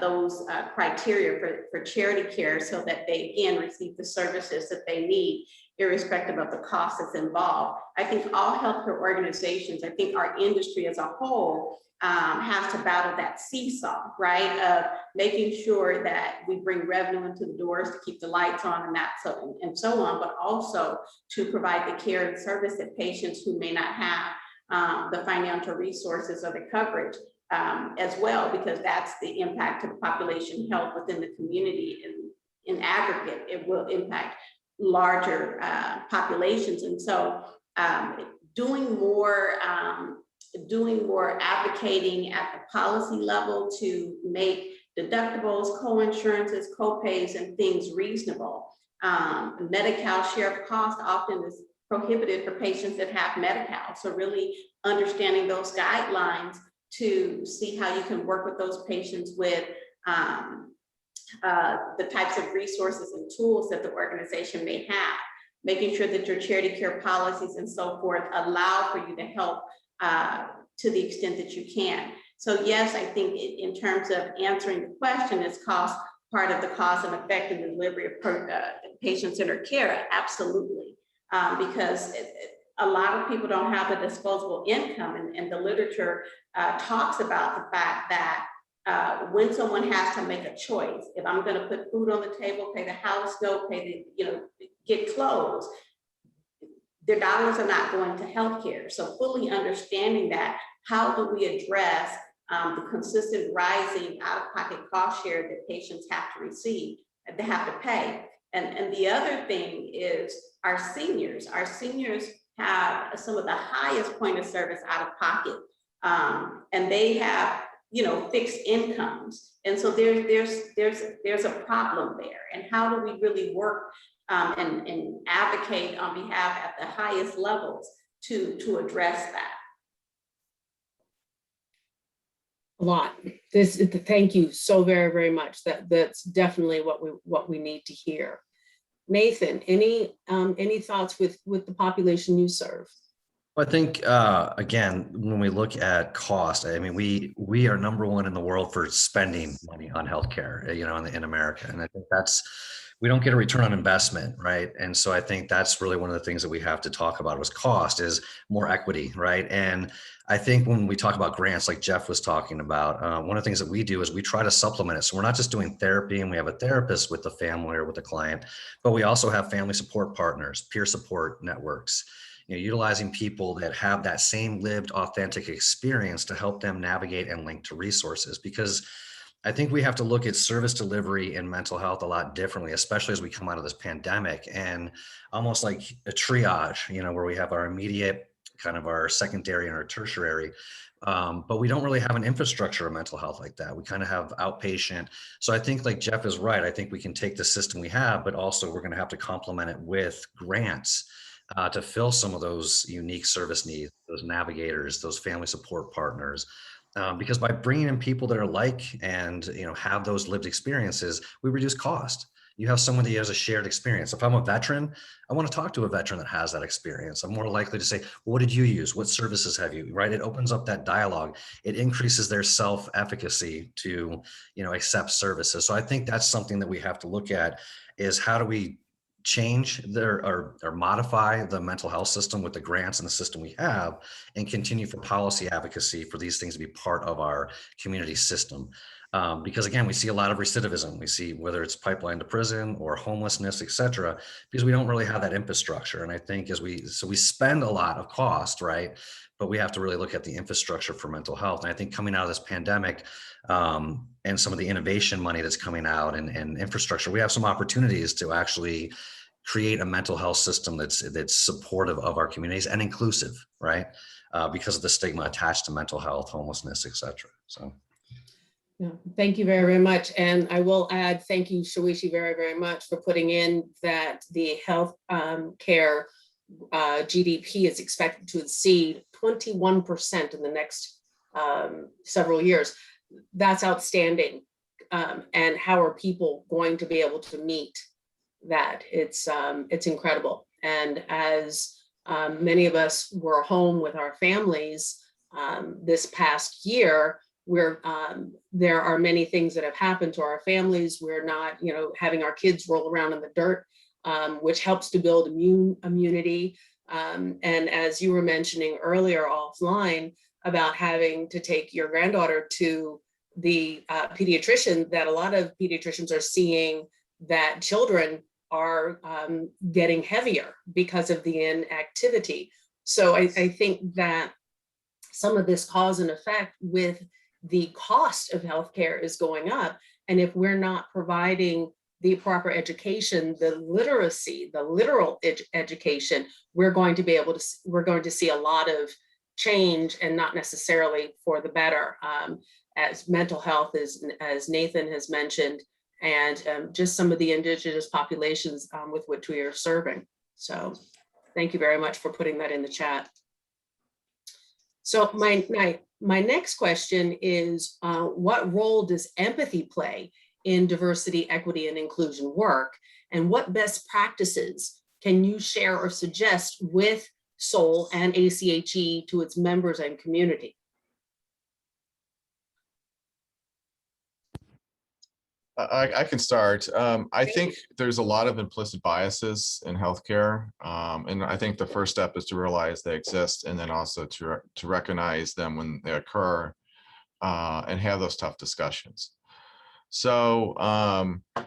those criteria for charity care, so that they again receive the services that they need, irrespective of the cost that's involved. I think all healthcare organizations, I think our industry as a whole has to battle that seesaw, right? Of making sure that we bring revenue into the doors to keep the lights on and so on, but also to provide the care and service that patients who may not have the financial resources or the coverage as well, because that's the impact of population health within the community. In aggregate, it will impact larger populations. And so doing more advocating at the policy level to make deductibles, co-insurances, co-pays, and things reasonable. Medi-Cal share of cost often is prohibited for patients that have Medi-Cal. So really understanding those guidelines to see how you can work with those patients with the types of resources and tools that the organization may have, making sure that your charity care policies and so forth allow for you to help to the extent that you can. So yes, I think in terms of answering the question, is cost part of the cause and effect in the delivery of patient-centered care? Absolutely, because a lot of people don't have the disposable income, and the literature talks about the fact that when someone has to make a choice, if I'm going to put food on the table, pay the house note, pay the, get clothes, their dollars are not going to healthcare. So fully understanding that, how do we address the consistent rising out-of-pocket cost share that patients have to receive, they have to pay. And the other thing is our seniors. Our seniors have some of the highest point of service out of pocket, and they have fixed incomes, and so there's a problem there. And how do we really work and advocate on behalf at the highest levels to address that? A lot. Thank you so very, very much. That's definitely what we need to hear. Nathan, any thoughts with the population you serve? I think, again, when we look at cost, I mean, we are number one in the world for spending money on healthcare, in America. And I think we don't get a return on investment, right? And so I think that's really one of the things that we have to talk about was cost, is more equity, right? And I think when we talk about grants, like Jeff was talking about, one of the things that we do is we try to supplement it. So we're not just doing therapy and we have a therapist with the family or with the client, but we also have family support partners, peer support networks, utilizing people that have that same lived authentic experience to help them navigate and link to resources. Because I think we have to look at service delivery and mental health a lot differently, especially as we come out of this pandemic, and almost like a triage, where we have our immediate, kind of our secondary and our tertiary, but we don't really have an infrastructure of mental health like that. We kind of have outpatient. So I think like Jeff is right. I think we can take the system we have, but also we're going to have to complement it with grants to fill some of those unique service needs, those navigators, those family support partners. Because by bringing in people that are like and have those lived experiences, we reduce cost. You have someone that has a shared experience. If I'm a veteran, I want to talk to a veteran that has that experience. I'm more likely to say, well, what did you use? What services have you, right? It opens up that dialogue. It increases their self-efficacy to, accept services. So I think that's something that we have to look at, is how do we change or modify the mental health system with the grants and the system we have, and continue for policy advocacy for these things to be part of our community system. Because again, we see a lot of recidivism. We see whether it's pipeline to prison or homelessness, et cetera, because we don't really have that infrastructure. And I think we spend a lot of cost, right? But we have to really look at the infrastructure for mental health. And I think coming out of this pandemic, and some of the innovation money that's coming out and infrastructure, we have some opportunities to actually create a mental health system that's supportive of our communities and inclusive, right? Because of the stigma attached to mental health, homelessness, et cetera. So. Yeah, thank you very, very much. And I will add, thank you, Shawishi, very, very much for putting in that the health care GDP is expected to exceed 21% in the next several years. That's outstanding. And how are people going to be able to meet that? It's incredible. And as many of us were home with our families this past year, there are many things that have happened to our families. We're not, having our kids roll around in the dirt, which helps to build immunity. And as you were mentioning earlier offline about having to take your granddaughter to the pediatrician, that a lot of pediatricians are seeing that children are getting heavier because of the inactivity. So I think that some of this cause and effect with the cost of healthcare is going up. And if we're not providing the proper education, the literacy, the literal education, we're going to see a lot of change, and not necessarily for the better, as mental health is, as Nathan has mentioned, and just some of the indigenous populations with which we are serving. So Thank you very much for putting that in the chat. So my next question is, what role does empathy play in diversity, equity, and inclusion work? And what best practices can you share or suggest with SOUL and ACHE to its members and community? I can start. I think there's a lot of implicit biases in healthcare. And I think the first step is to realize they exist, and then also to recognize them when they occur, and have those tough discussions. So,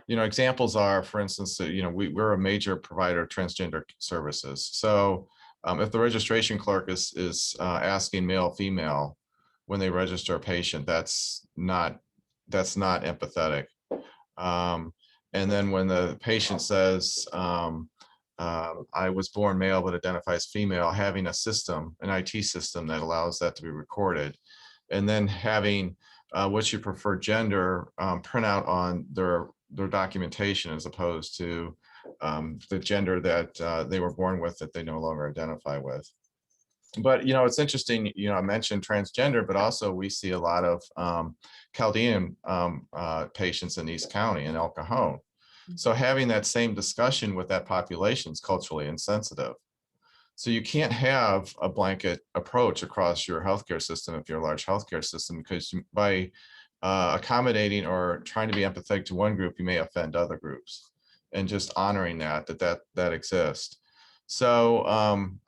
examples are, for instance, we're a major provider of transgender services. So if the registration clerk is asking male, female, when they register a patient, that's not empathetic. And then when the patient says, I was born male but identifies female, having a system, an IT system that allows that to be recorded, and then having what's your preferred gender print out on their documentation, as opposed to the gender that they were born with that they no longer identify with. But, it's interesting, I mentioned transgender, but also we see a lot of Chaldean patients in East County and El Cajon. So having that same discussion with that population is culturally insensitive. So you can't have a blanket approach across your healthcare system if you're a large healthcare system, because by accommodating or trying to be empathetic to one group, you may offend other groups, and just honoring that exists. So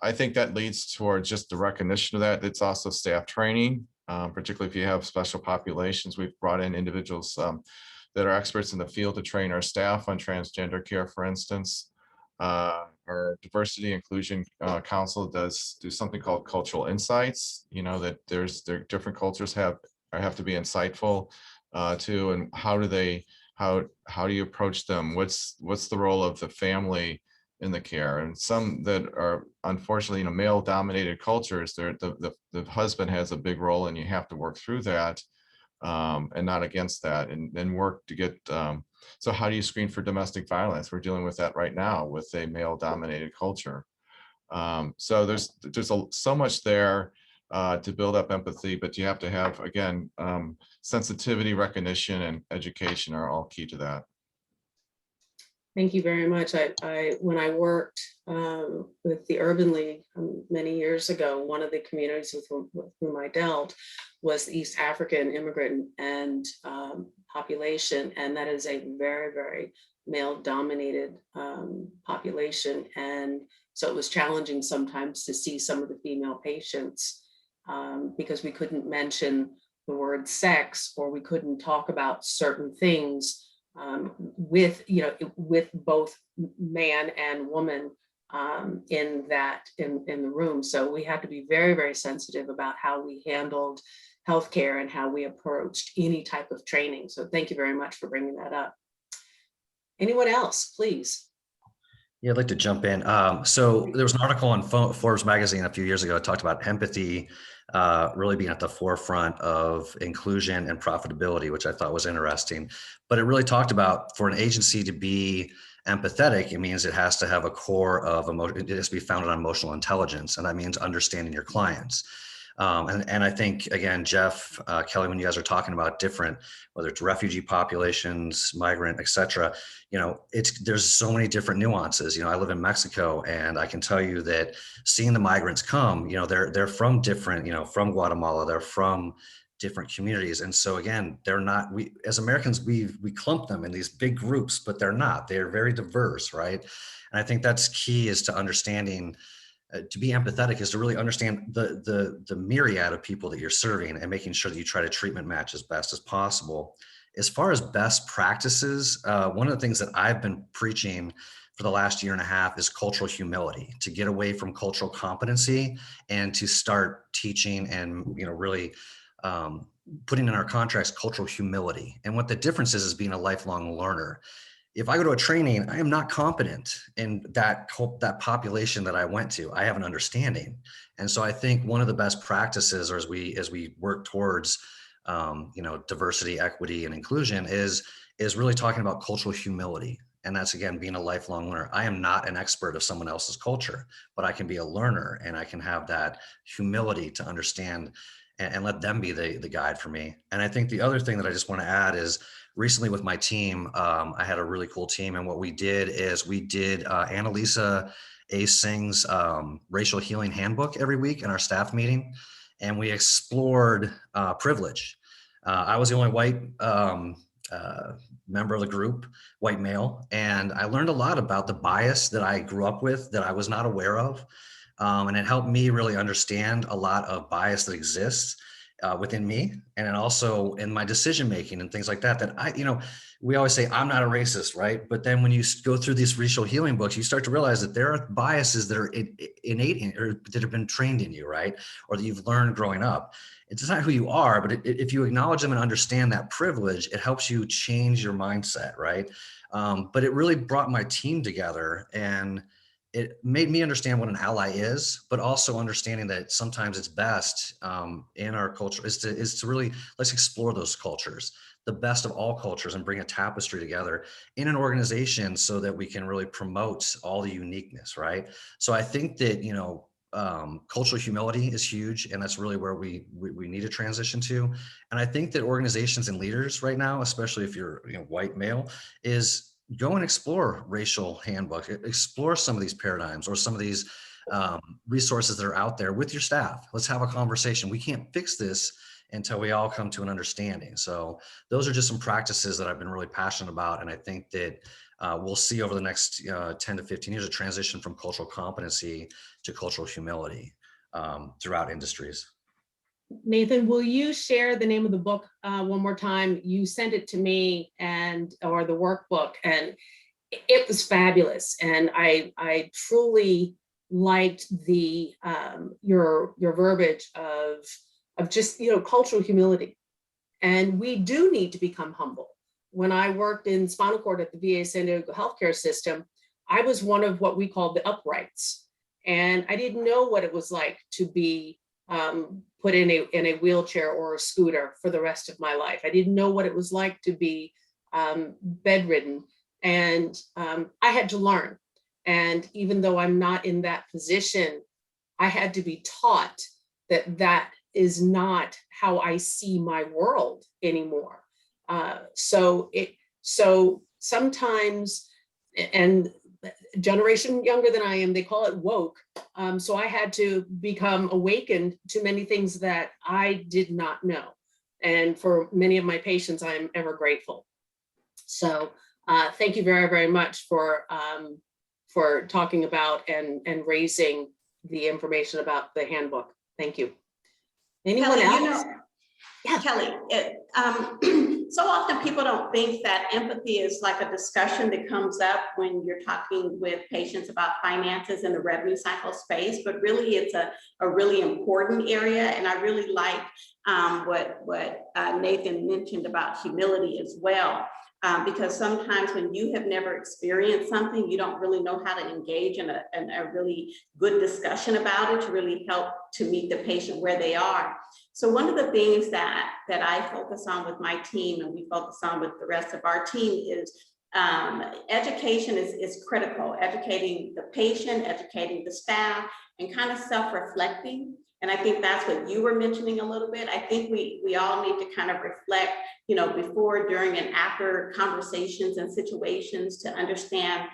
I think that leads towards just the recognition of that. It's also staff training, particularly if you have special populations. We've brought in individuals that are experts in the field to train our staff on transgender care, for instance. Our diversity inclusion council does do something called cultural insights, that their different cultures have to be insightful to, and how do you approach them? What's the role of the family in the care? And some that are unfortunately male dominated cultures, the husband has a big role, and you have to work through that and not against that, and then work to get so how do you screen for domestic violence? We're dealing with that right now with a male dominated culture. So there's so much there to build up empathy, but you have to have, again, sensitivity, recognition, and education are all key to that. Thank you very much. When I worked with the Urban League many years ago, one of the communities with whom I dealt was the East African immigrant and population, and that is a very, very male-dominated population. And so it was challenging sometimes to see some of the female patients because we couldn't mention the word sex, or we couldn't talk about certain things with both man and woman in the room. So we had to be very, very sensitive about how we handled healthcare and how we approached any type of training. So thank you very much for bringing that up. Anyone else, please? Yeah, I'd like to jump in. So there was an article on Forbes magazine a few years ago that talked about empathy really being at the forefront of inclusion and profitability, which I thought was interesting. But it really talked about, for an agency to be empathetic, it means it has to have a core of emotion. It has to be founded on emotional intelligence, and that means understanding your clients. And I think, again, Jeff, Kelly, when you guys are talking about different, whether it's refugee populations, migrant, et cetera, there's so many different nuances. I live in Mexico, and I can tell you that seeing the migrants come, they're from different, from Guatemala, they're from different communities. And so again, they're not, we as Americans, we clump them in these big groups, but they're not, they're very diverse, right? And I think that's key, is to understanding, to be empathetic is to really understand the myriad of people that you're serving, and making sure that you try to treatment match as best as possible. As far as best practices, one of the things that I've been preaching for the last year and a half is cultural humility, to get away from cultural competency and to start teaching and really putting in our contracts cultural humility. And what the difference is being a lifelong learner. If I go to a training, I am not competent in that population that I went to. I have an understanding. And so I think one of the best practices, or as we work towards diversity, equity, and inclusion, is really talking about cultural humility. And that's, again, being a lifelong learner. I am not an expert of someone else's culture, but I can be a learner, and I can have that humility to understand and let them be the guide for me. And I think the other thing that I just want to add is recently with my team, I had a really cool team. And what we did is we did Annalisa Aish Singh's Racial Healing Handbook every week in our staff meeting. And we explored privilege. I was the only white member of the group, white male, and I learned a lot about the bias that I grew up with that I was not aware of. And it helped me really understand a lot of bias that exists within me, and then also in my decision making and things like that. That we always say I'm not a racist, right? But then when you go through these racial healing books, you start to realize that there are biases that are innate in, or that have been trained in you, right? Or that you've learned growing up. It's not who you are, but if you acknowledge them and understand that privilege, it helps you change your mindset, right? But it really brought my team together, and it made me understand what an ally is, but also understanding that sometimes it's best in our culture is to really, let's explore those cultures, the best of all cultures, and bring a tapestry together in an organization so that we can really promote all the uniqueness, right? So I think that, cultural humility is huge, and that's really where we need to transition to. And I think that organizations and leaders right now, especially if you're white male, is go and explore racial handbook, explore some of these paradigms or some of these resources that are out there with your staff. Let's have a conversation. We can't fix this until we all come to an understanding. So those are just some practices that I've been really passionate about. And I think that we'll see over the next 10 to 15 years a transition from cultural competency to cultural humility throughout industries. Nathan, will you share the name of the book one more time? You sent it to me, or the workbook, and it was fabulous. And I truly liked the your verbiage of just cultural humility. And we do need to become humble. When I worked in spinal cord at the VA San Diego healthcare system, I was one of what we called the uprights, and I didn't know what it was like to be put in a wheelchair or a scooter for the rest of my life. I didn't know what it was like to be bedridden, and I had to learn. And even though I'm not in that position, I had to be taught that that is not how I see my world anymore. So sometimes, and generation younger than I am, they call it woke. So I had to become awakened to many things that I did not know. And for many of my patients, I'm ever grateful. So thank you very, very much for talking about and raising the information about the handbook. Thank you. Anyone else? Yeah, Kelly, so often people don't think that empathy is like a discussion that comes up when you're talking with patients about finances in the revenue cycle space, but really it's a really important area. And I really like what Nathan mentioned about humility as well. Because sometimes when you have never experienced something, you don't really know how to engage in a really good discussion about it to really help to meet the patient where they are. So one of the things that I focus on with my team, and we focus on with the rest of our team, is education is critical. Educating the patient, educating the staff, and kind of self-reflecting. And I think that's what you were mentioning a little bit. I think we all need to kind of reflect, before, during, and after conversations and situations to understand,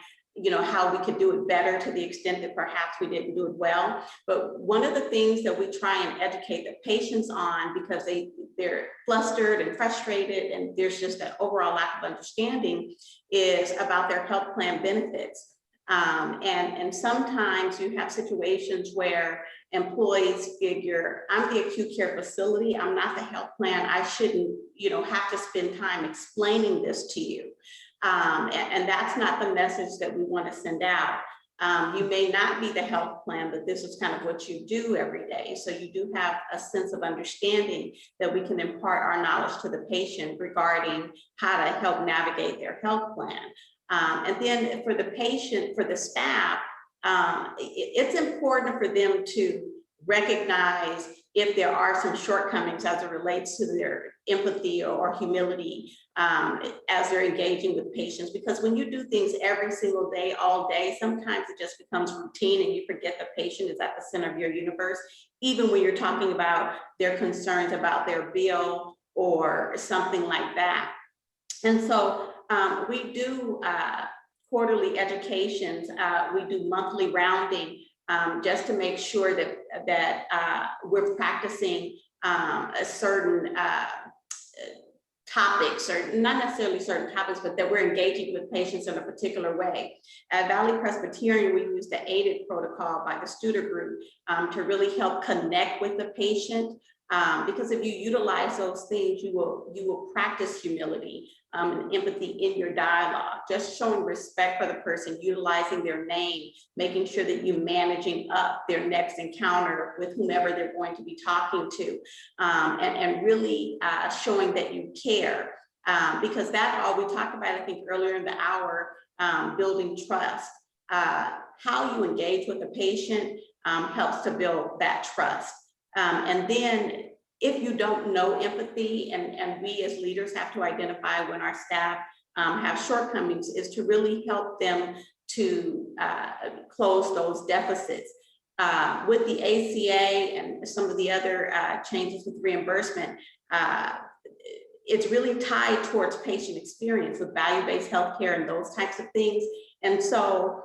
how we could do it better to the extent that perhaps we didn't do it well. But one of the things that we try and educate the patients on, because they're flustered and frustrated, and there's just an overall lack of understanding, is about their health plan benefits. And sometimes you have situations where employees figure, I'm the acute care facility, I'm not the health plan, I shouldn't, have to spend time explaining this to you. And that's not the message that we want to send out. You may not be the health plan, but this is kind of what you do every day. So you do have a sense of understanding that we can impart our knowledge to the patient regarding how to help navigate their health plan. And then for the patient, for the staff, it's important for them to recognize if there are some shortcomings as it relates to their empathy or humility as they're engaging with patients. Because when you do things every single day, all day, sometimes it just becomes routine and you forget the patient is at the center of your universe, even when you're talking about their concerns about their bill or something like that. And so we do quarterly educations, we do monthly rounding, just to make sure that we're practicing a certain topics, or not necessarily certain topics, but that we're engaging with patients in a particular way. At Valley Presbyterian, we use the AIDED protocol by the Studer Group to really help connect with the patient. Because if you utilize those things, you will practice humility and empathy in your dialogue, just showing respect for the person, utilizing their name, making sure that you're managing up their next encounter with whomever they're going to be talking to, and really showing that you care. Because that's all we talked about, I think, earlier in the hour, building trust. How you engage with the patient helps to build that trust. And then if you don't know empathy, and we as leaders have to identify when our staff have shortcomings, is to really help them to close those deficits. With the ACA and some of the other changes with reimbursement, it's really tied towards patient experience with value-based healthcare and those types of things. And so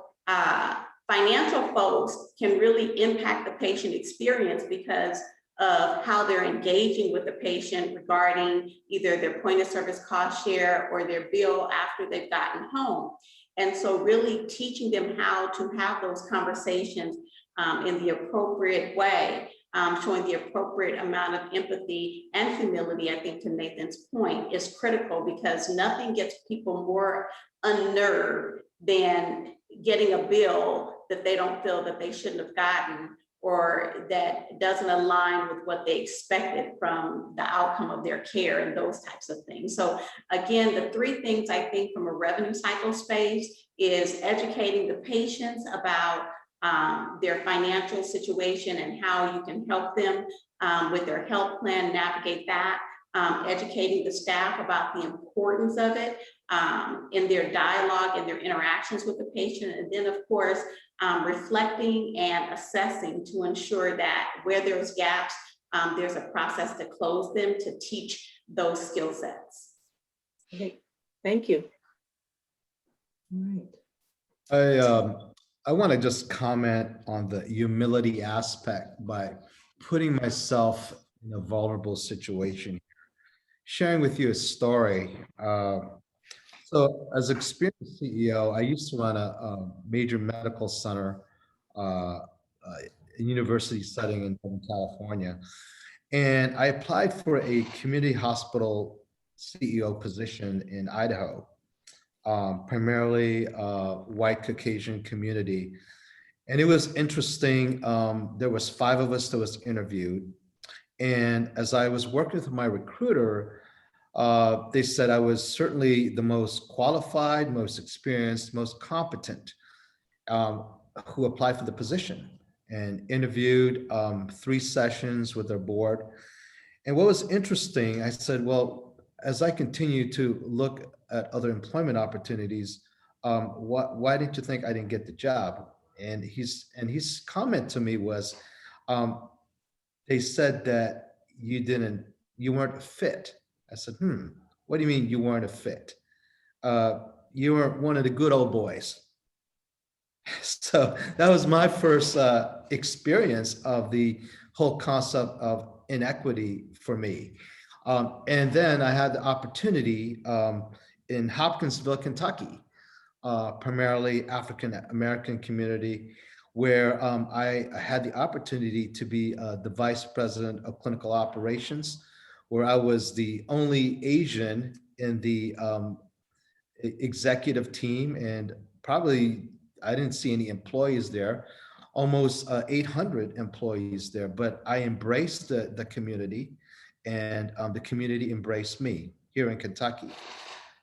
financial folks can really impact the patient experience because of how they're engaging with the patient regarding either their point of service cost share or their bill after they've gotten home. And so really teaching them how to have those conversations in the appropriate way, showing the appropriate amount of empathy and humility, I think, to Nathan's point, is critical, because nothing gets people more unnerved than getting a bill that they don't feel that they shouldn't have gotten, or that doesn't align with what they expected from the outcome of their care and those types of things. So again, the three things I think from a revenue cycle space is educating the patients about their financial situation and how you can help them with their health plan, navigate that, educating the staff about the importance of it in their dialogue and their interactions with the patient, and then of course, reflecting and assessing to ensure that where there's gaps, there's a process to close them, to teach those skill sets. Okay, thank you. All right. I want to just comment on the humility aspect by putting myself in a vulnerable situation, sharing with you a story. So as experienced CEO, I used to run a major medical center, a university setting in Southern California. And I applied for a community hospital CEO position in Idaho, primarily white Caucasian community. And it was interesting. There was 5 of us that was interviewed. And as I was working with my recruiter, they said I was certainly the most qualified, most experienced, most competent who applied for the position, and interviewed 3 sessions with their board. And what was interesting, I said, well, as I continue to look at other employment opportunities, why didn't you think I didn't get the job? And his comment to me was, they said that you weren't a fit. I said, what do you mean you weren't a fit? You were one of the good old boys. So that was my first experience of the whole concept of inequity for me. And then I had the opportunity in Hopkinsville, Kentucky, primarily African-American community, where I had the opportunity to be the vice president of clinical operations, where I was the only Asian in the executive team, and probably I didn't see any employees there, almost 800 employees there, but I embraced the community, and the community embraced me here in Kentucky.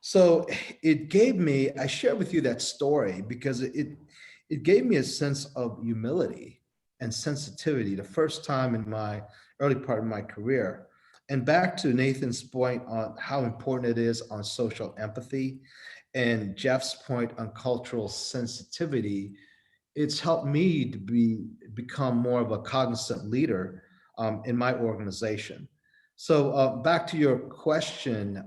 So it gave me, I share with you that story because it gave me a sense of humility, and sensitivity, the first time in my early part of my career. And back to Nathan's point on how important it is on social empathy and Jeff's point on cultural sensitivity, it's helped me to become more of a cognizant leader in my organization. So back to your question,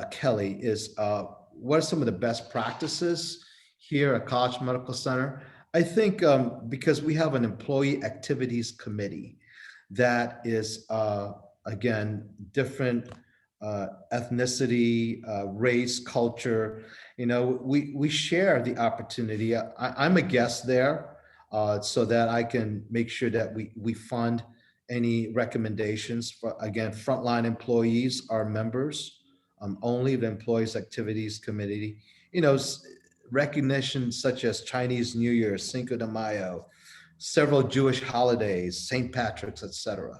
Kelly, is what are some of the best practices here at College Medical Center? I think because we have an employee activities committee that is, again, different ethnicity, race, culture. We share the opportunity. I'm a guest there so that I can make sure that we fund any recommendations for, again, frontline employees are members, only the employees activities committee. Recognition such as Chinese New Year, Cinco de Mayo, several Jewish holidays, St. Patrick's, etc.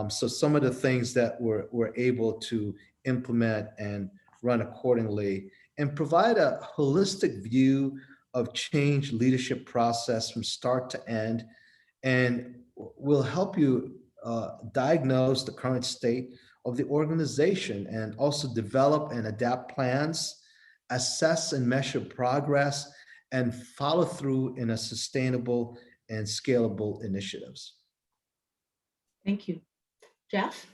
So some of the things that we're able to implement and run accordingly and provide a holistic view of change leadership process from start to end, and will help you diagnose the current state of the organization and also develop and adapt plans, assess and measure progress, and follow through in a sustainable and scalable initiatives. Thank you. Jeff?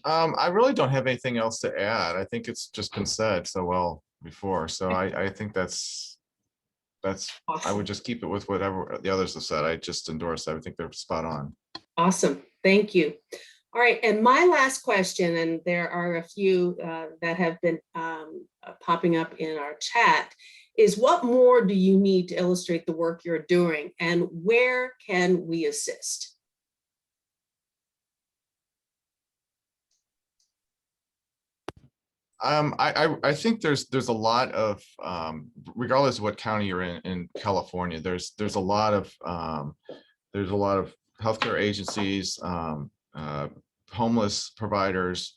I really don't have anything else to add. I think it's just been said so well before. So I think that's I would just keep it with whatever the others have said. I just endorse that. I think they're spot on. Awesome. Thank you. All right. And my last question, and there are a few that have been popping up in our chat, is what more do you need to illustrate the work you're doing, and where can we assist? I think there's a lot of regardless of what county you're in California, there's a lot of healthcare agencies, homeless providers,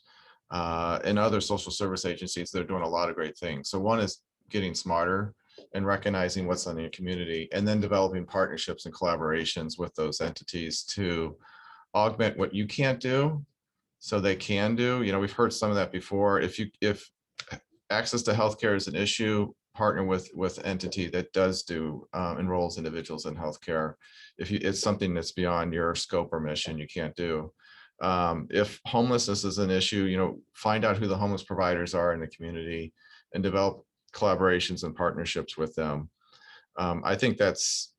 and other social service agencies that are doing a lot of great things. So one is getting smarter and recognizing what's in your community, and then developing partnerships and collaborations with those entities to augment what you can't do so they can do. We've heard some of that before. If access to healthcare is an issue, partner with entity that does enrolls individuals in healthcare. If it's something that's beyond your scope or mission, you can't do. If homelessness is an issue, find out who the homeless providers are in the community and develop collaborations and partnerships with them. I think that's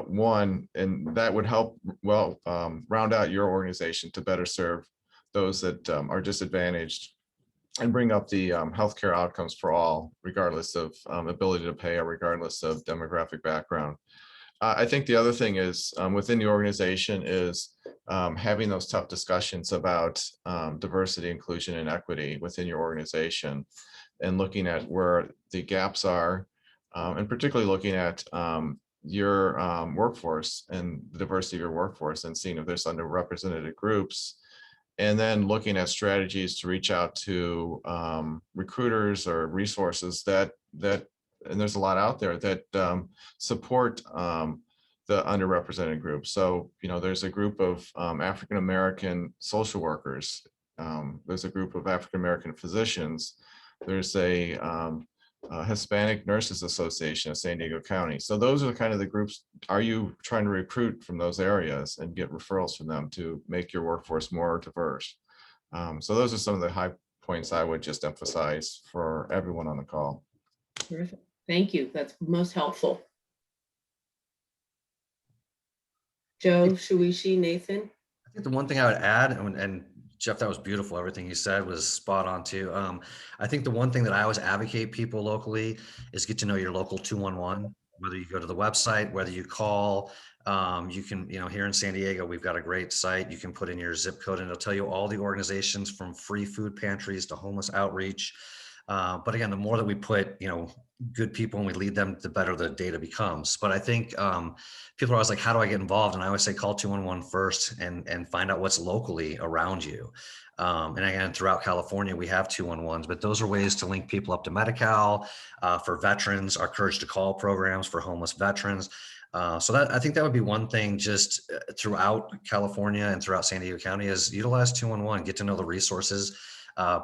one, and that would help round out your organization to better serve those that are disadvantaged and bring up the healthcare outcomes for all, regardless of ability to pay or regardless of demographic background. I think the other thing is within the organization is having those tough discussions about diversity, inclusion, and equity within your organization, and looking at where the gaps are, and particularly looking at your workforce and the diversity of your workforce, and seeing if there's underrepresented groups, and then looking at strategies to reach out to recruiters or resources that and there's a lot out there that support the underrepresented groups. So, there's a group of African-American social workers. There's a group of African-American physicians. There's a Hispanic Nurses Association of San Diego County. So those are kind of the groups. Are you trying to recruit from those areas and get referrals from them to make your workforce more diverse? So those are some of the high points I would just emphasize for everyone on the call. Terrific. Thank you. That's most helpful. Joe, Shawishi, Nathan? I think the one thing I would add, and Jeff, that was beautiful. Everything you said was spot on too. I think the one thing that I always advocate people locally is get to know your local 211, whether you go to the website, whether you call. You can, here in San Diego, we've got a great site. You can put in your zip code and it'll tell you all the organizations from free food pantries to homeless outreach. But again, the more that we put, good people and we lead them, the better the data becomes. But I think people are always like, how do I get involved? And I always say, call 211 first and find out what's locally around you. And again, throughout California, we have 211s, but those are ways to link people up to Medi-Cal. For veterans, our Courage to Call programs for homeless veterans. So that, I think that would be one thing just throughout California and throughout San Diego County is utilize 211, get to know the resources,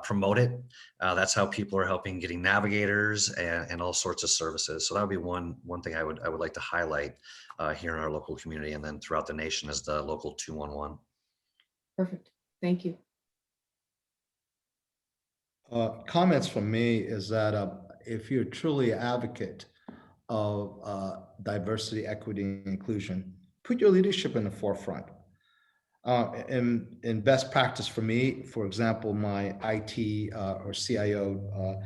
promote it. That's how people are helping getting navigators and all sorts of services. So that would be one thing I would like to highlight here in our local community, and then throughout the nation is the local 211. Perfect. Thank you. Comments from me is that if you're truly an advocate of diversity, equity, and inclusion, put your leadership in the forefront. In best practice for me, for example, my IT or CIO,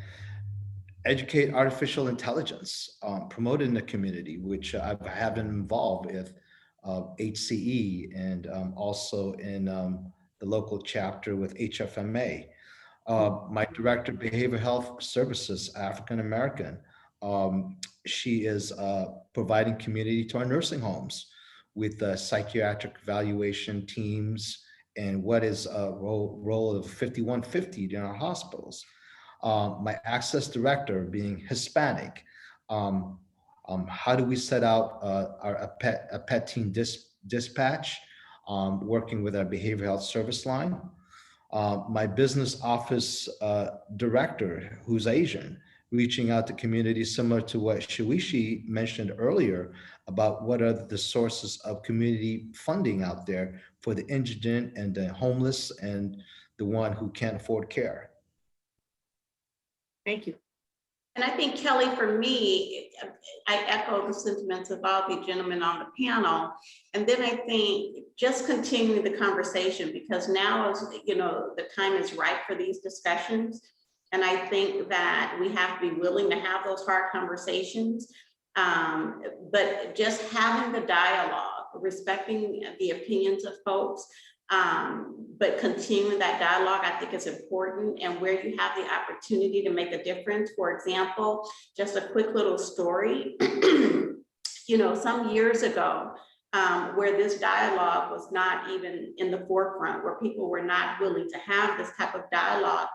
educate artificial intelligence, promote in the community, which I have been involved with HCE and also in the local chapter with HFMA. My director of behavioral health services, African American, she is providing community to our nursing homes with psychiatric evaluation teams and what is a role of 5150 in our hospitals. My access director being Hispanic, how do we set out a pet team dispatch, working with our behavioral health service line. My business office director, who's Asian, reaching out to communities similar to what Shawishi mentioned earlier about what are the sources of community funding out there for the indigent and the homeless and the one who can't afford care. Thank you. And I think, Kelly, for me, I echo the sentiments of all the gentlemen on the panel. And then I think just continuing the conversation, because now, as you know, the time is right for these discussions. And I think that we have to be willing to have those hard conversations. But just having the dialogue, respecting the opinions of folks, but continuing that dialogue, I think is important, and where you have the opportunity to make a difference. For example, just a quick little story, you know, some years ago, where this dialogue was not even in the forefront, where people were not willing to have this type of dialogue.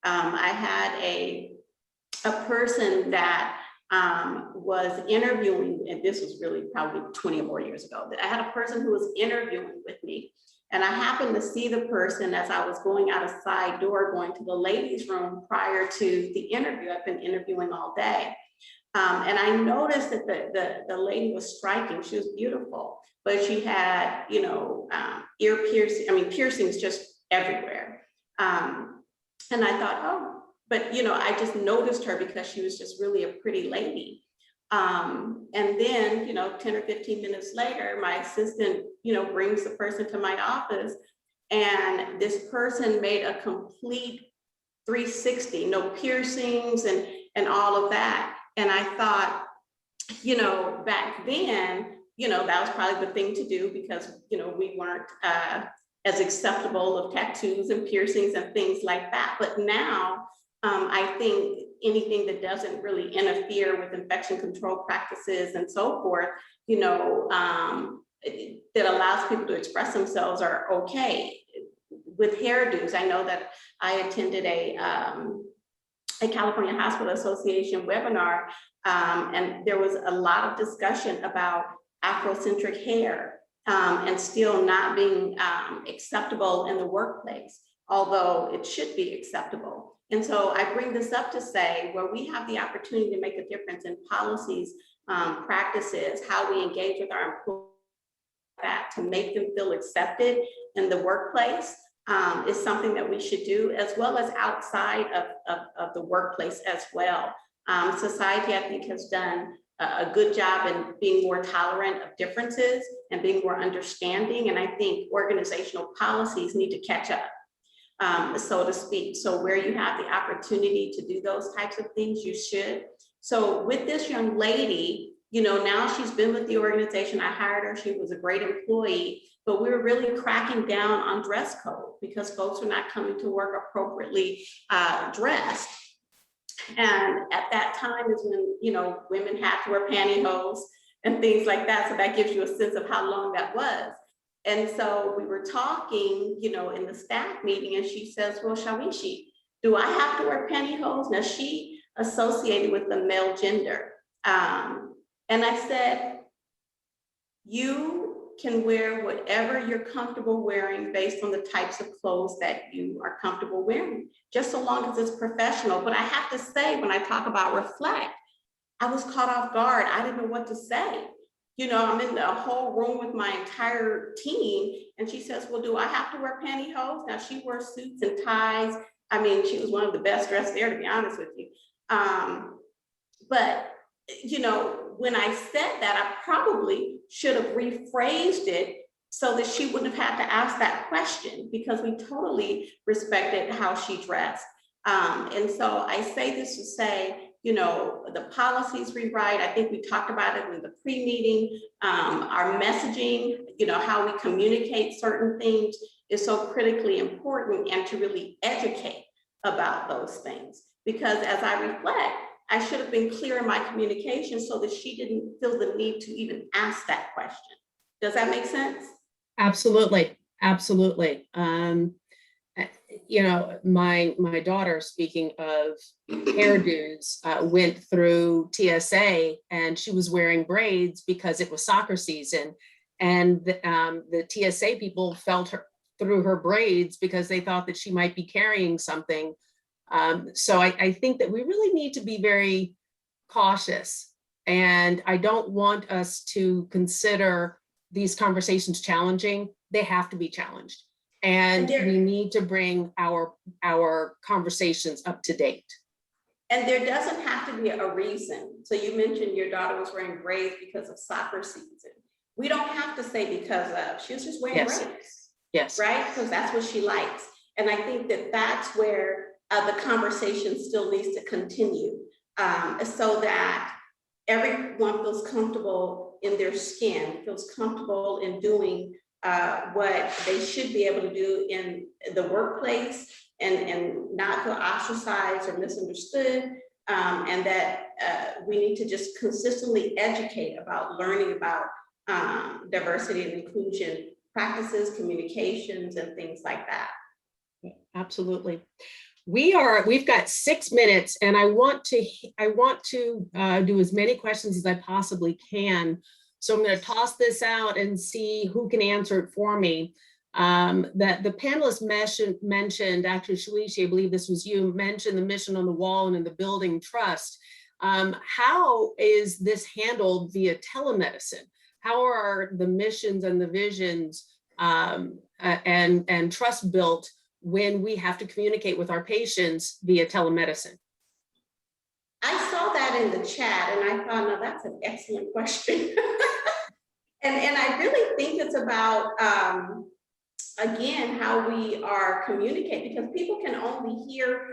I had a person that was interviewing, and this was really probably 20 or more years ago, that I had a person who was interviewing with me. And I happened to see the person as I was going out a side door, going to the ladies' room prior to the interview. I've been interviewing all day. And I noticed that the lady was striking. She was beautiful, but she had, you know, ear piercing, I mean, piercings just everywhere. And I thought, oh, but, you know, I just noticed her because she was just really a pretty lady. And then, you know, 10 or 15 minutes later, my assistant, you know, brings the person to my office, and this person made a complete 360, no piercings and all of that. And I thought, you know, back then, you know, that was probably the thing to do because, you know, we weren't as acceptable of tattoos and piercings and things like that. But now, I think anything that doesn't really interfere with infection control practices and so forth, you know, that allows people to express themselves are okay. With hairdos, I know that I attended a California Hospital Association webinar, and there was a lot of discussion about Afrocentric hair and still not being acceptable in the workplace, although it should be acceptable. And so I bring this up to say, where we have the opportunity to make a difference in policies, practices, how we engage with our employees, that to make them feel accepted in the workplace is something that we should do, as well as outside of the workplace as well. Society, I think, has done a good job in being more tolerant of differences and being more understanding. And I think organizational policies need to catch up. So to speak. So where you have the opportunity to do those types of things, you should. So with this young lady, you know, now she's been with the organization. I hired her. She was a great employee, but we were really cracking down on dress code because folks were not coming to work appropriately dressed. And at that time is when, you know, women had to wear pantyhose and things like that. So that gives you a sense of how long that was. And so we were talking, you know, in the staff meeting, and she says, well, Shawishi, do I have to wear pantyhose? Now she associated with the male gender. And I said, you can wear whatever you're comfortable wearing based on the types of clothes that you are comfortable wearing, just so long as it's professional. But I have to say, when I talk about reflect, I was caught off guard. I didn't know what to say. You know, I'm in the whole room with my entire team, and she says, well, do I have to wear pantyhose? Now she wears suits and ties. I mean, she was one of the best dressed there, to be honest with you. But, you know, when I said that, I probably should have rephrased it so that she wouldn't have had to ask that question, because we totally respected how she dressed. And so I say this to say, you know, the policies rewrite, I think we talked about it in the pre-meeting, our messaging, you know, how we communicate certain things is so critically important, and to really educate about those things. Because as I reflect, I should have been clear in my communication so that she didn't feel the need to even ask that question. Does that make sense? Absolutely, absolutely. You know, my daughter, speaking of hairdos, went through TSA, and she was wearing braids because it was soccer season, and the TSA people felt her through her braids because they thought that she might be carrying something. So I think that we really need to be very cautious, and I don't want us to consider these conversations challenging. They have to be challenged. And we need to bring our conversations up to date. And there doesn't have to be a reason. So you mentioned your daughter was wearing braids because of soccer season. We don't have to say because of, she was just wearing braids. Yes. Right? Because that's what she likes. And I think that that's where the conversation still needs to continue, so that everyone feels comfortable in their skin, feels comfortable in doing what they should be able to do in the workplace, and not feel ostracized or misunderstood, and that we need to just consistently educate about learning about diversity and inclusion practices, communications, and things like that. Absolutely. We've got 6 minutes, and I want to do as many questions as I possibly can. So I'm going to toss this out and see who can answer it for me. That the panelists mentioned, actually, Shawishi, I believe this was you, mentioned the mission on the wall and in the building trust. How is this handled via telemedicine? How are the missions and the visions and trust built when we have to communicate with our patients via telemedicine? I saw that in the chat, and I thought, no, that's an excellent question. and I really think it's about, again, how we are communicating, because people can only hear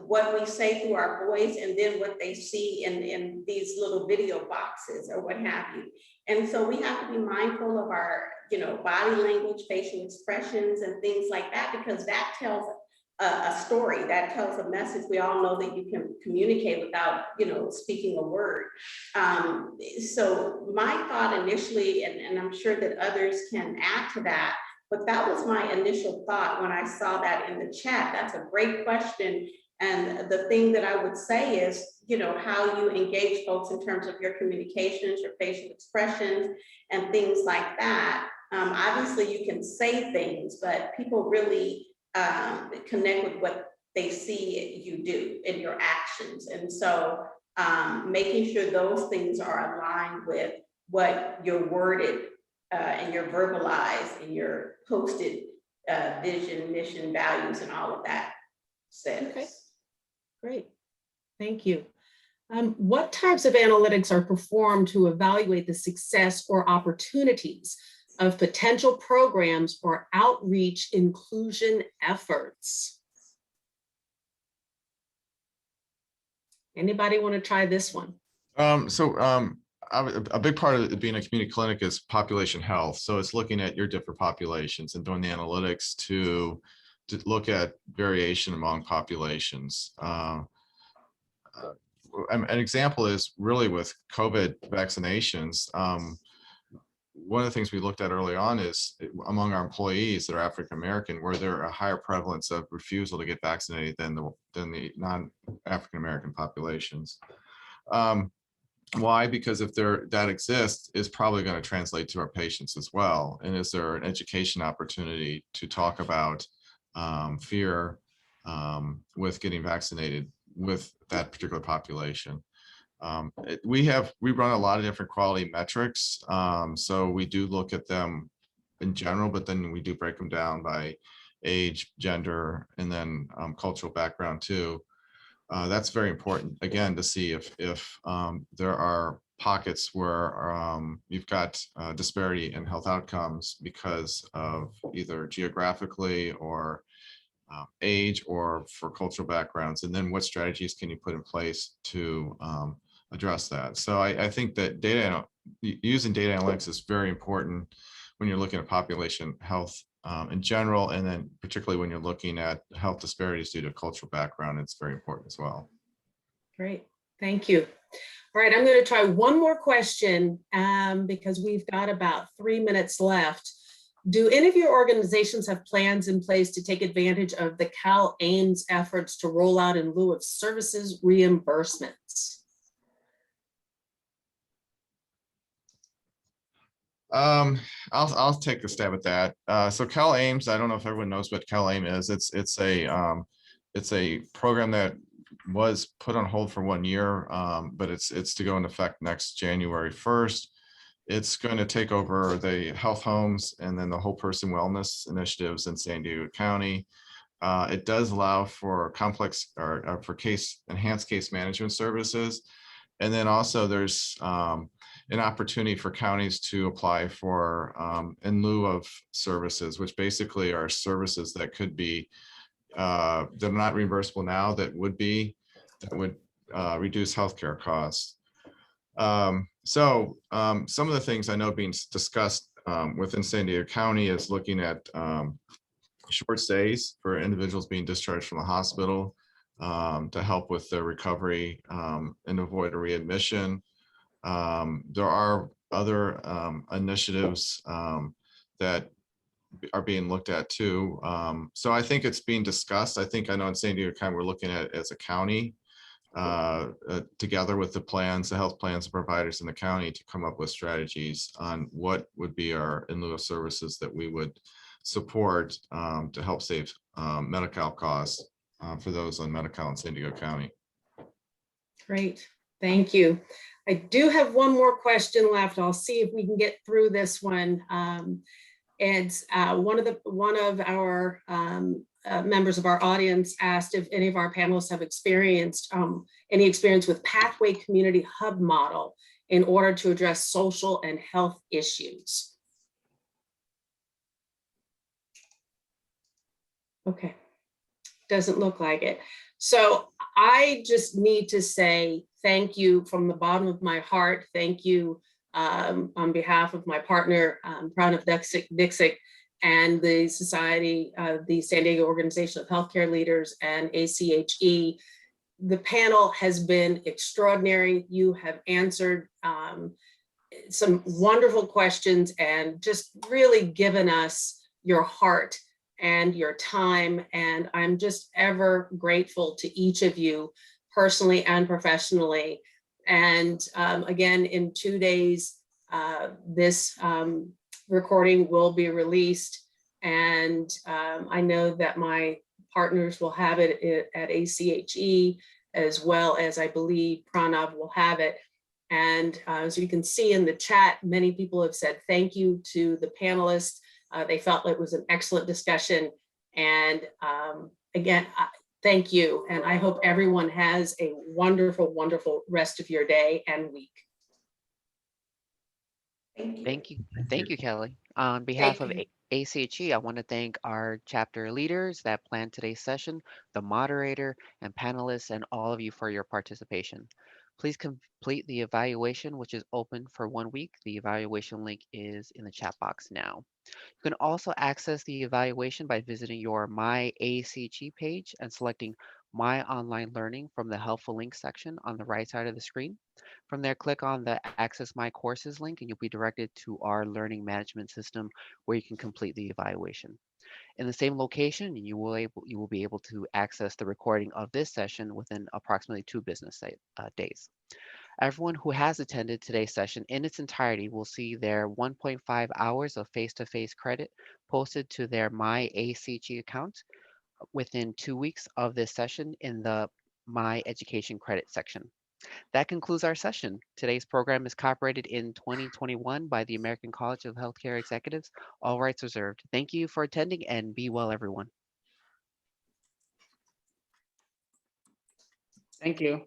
what we say through our voice, and then what they see in these little video boxes or what have you. And so we have to be mindful of our, you know, body language, facial expressions, and things like that, because that tells a story, that tells a message. We all know that you can communicate without, you know, speaking a word. So my thought initially, and I'm sure that others can add to that, but that was my initial thought when I saw that in the chat. That's a great question. And the thing that I would say is, you know, how you engage folks in terms of your communications, your facial expressions, and things like that. Obviously, you can say things, but people really connect with what they see you do in your actions. And so making sure those things are aligned with what you're worded and your verbalized and your posted vision, mission, values, and all of that says. Okay, great, thank you. What types of analytics are performed to evaluate the success or opportunities of potential programs or outreach inclusion efforts? Anybody want to try this one? A big part of it being a community clinic is population health. So it's looking at your different populations and doing the analytics to look at variation among populations. An example is really with COVID vaccinations. one of the things we looked at early on is among our employees that are African American, were there a higher prevalence of refusal to get vaccinated than the non-African American populations. Why? Because if that exists, is probably going to translate to our patients as well. And is there an education opportunity to talk about fear with getting vaccinated with that particular population? We run a lot of different quality metrics. So we do look at them in general, but then we do break them down by age, gender, and then cultural background too. That's very important, again, to see if there are pockets where you've got disparity in health outcomes because of either geographically or age or for cultural backgrounds, and then what strategies can you put in place to address that. So I think that using data analytics is very important when you're looking at population health in general, and then particularly when you're looking at health disparities due to cultural background, it's very important as well. Great, thank you. All right, I'm going to try one more question because we've got about 3 minutes left. Do any of your organizations have plans in place to take advantage of the Cal Ames efforts to roll out in lieu of services reimbursements? I'll take a stab at that. So Cal Ames, I don't know if everyone knows what Cal Ames is. It's a program that was put on hold for 1 year, but it's to go into effect next January 1st. It's going to take over the health homes and then the whole person wellness initiatives in San Diego County. It does allow for complex or for enhanced case management services. And then also there's an opportunity for counties to apply for in lieu of services, which basically are services that could be, they're not reimbursable now, that would reduce healthcare costs. Some of the things I know being discussed within San Diego County is looking at short stays for individuals being discharged from the hospital to help with their recovery and avoid a readmission. There are other initiatives that are being looked at too. So I think it's being discussed. I know in San Diego County, we're looking at it as a county together with the health plans and providers in the county to come up with strategies on what would be our in lieu of services that we would support to help save Medi-Cal costs for those on Medi-Cal in San Diego County. Great, thank you. I do have one more question left. I'll see if we can get through this one. One of our members of our audience asked if any of our panelists have experienced any experience with Pathway Community Hub model in order to address social and health issues. Okay, doesn't look like it. So I just need to say thank you from the bottom of my heart. Thank you on behalf of my partner, Pranav Dixit, and the Society, the San Diego Organization of Healthcare Leaders and ACHE. The panel has been extraordinary. You have answered some wonderful questions and just really given us your heart and your time. And I'm just ever grateful to each of you personally and professionally. And again, in 2 days, this recording will be released. And I know that my partners will have it at ACHE, as well as I believe Pranav will have it. And as you can see in the chat, many people have said thank you to the panelists. They felt it was an excellent discussion. And again, thank you. And I hope everyone has a wonderful, wonderful rest of your day and week. Thank you. Thank you, Kelly. On behalf of ACHE, I want to thank our chapter leaders that planned today's session, the moderator and panelists, and all of you for your participation. Please complete the evaluation, which is open for 1 week. The evaluation link is in the chat box now. You can also access the evaluation by visiting your My ACHE page and selecting My Online Learning from the Helpful Links section on the right side of the screen. From there, click on the Access My Courses link and you'll be directed to our learning management system where you can complete the evaluation. In the same location, you will be able to access the recording of this session within approximately 2 business days. Everyone who has attended today's session in its entirety will see their 1.5 hours of face-to-face credit posted to their My ACG account within 2 weeks of this session in the My Education Credit section. That concludes our session. Today's program is copyrighted in 2021 by the American College of Healthcare Executives. All rights reserved. Thank you for attending and be well, everyone. Thank you.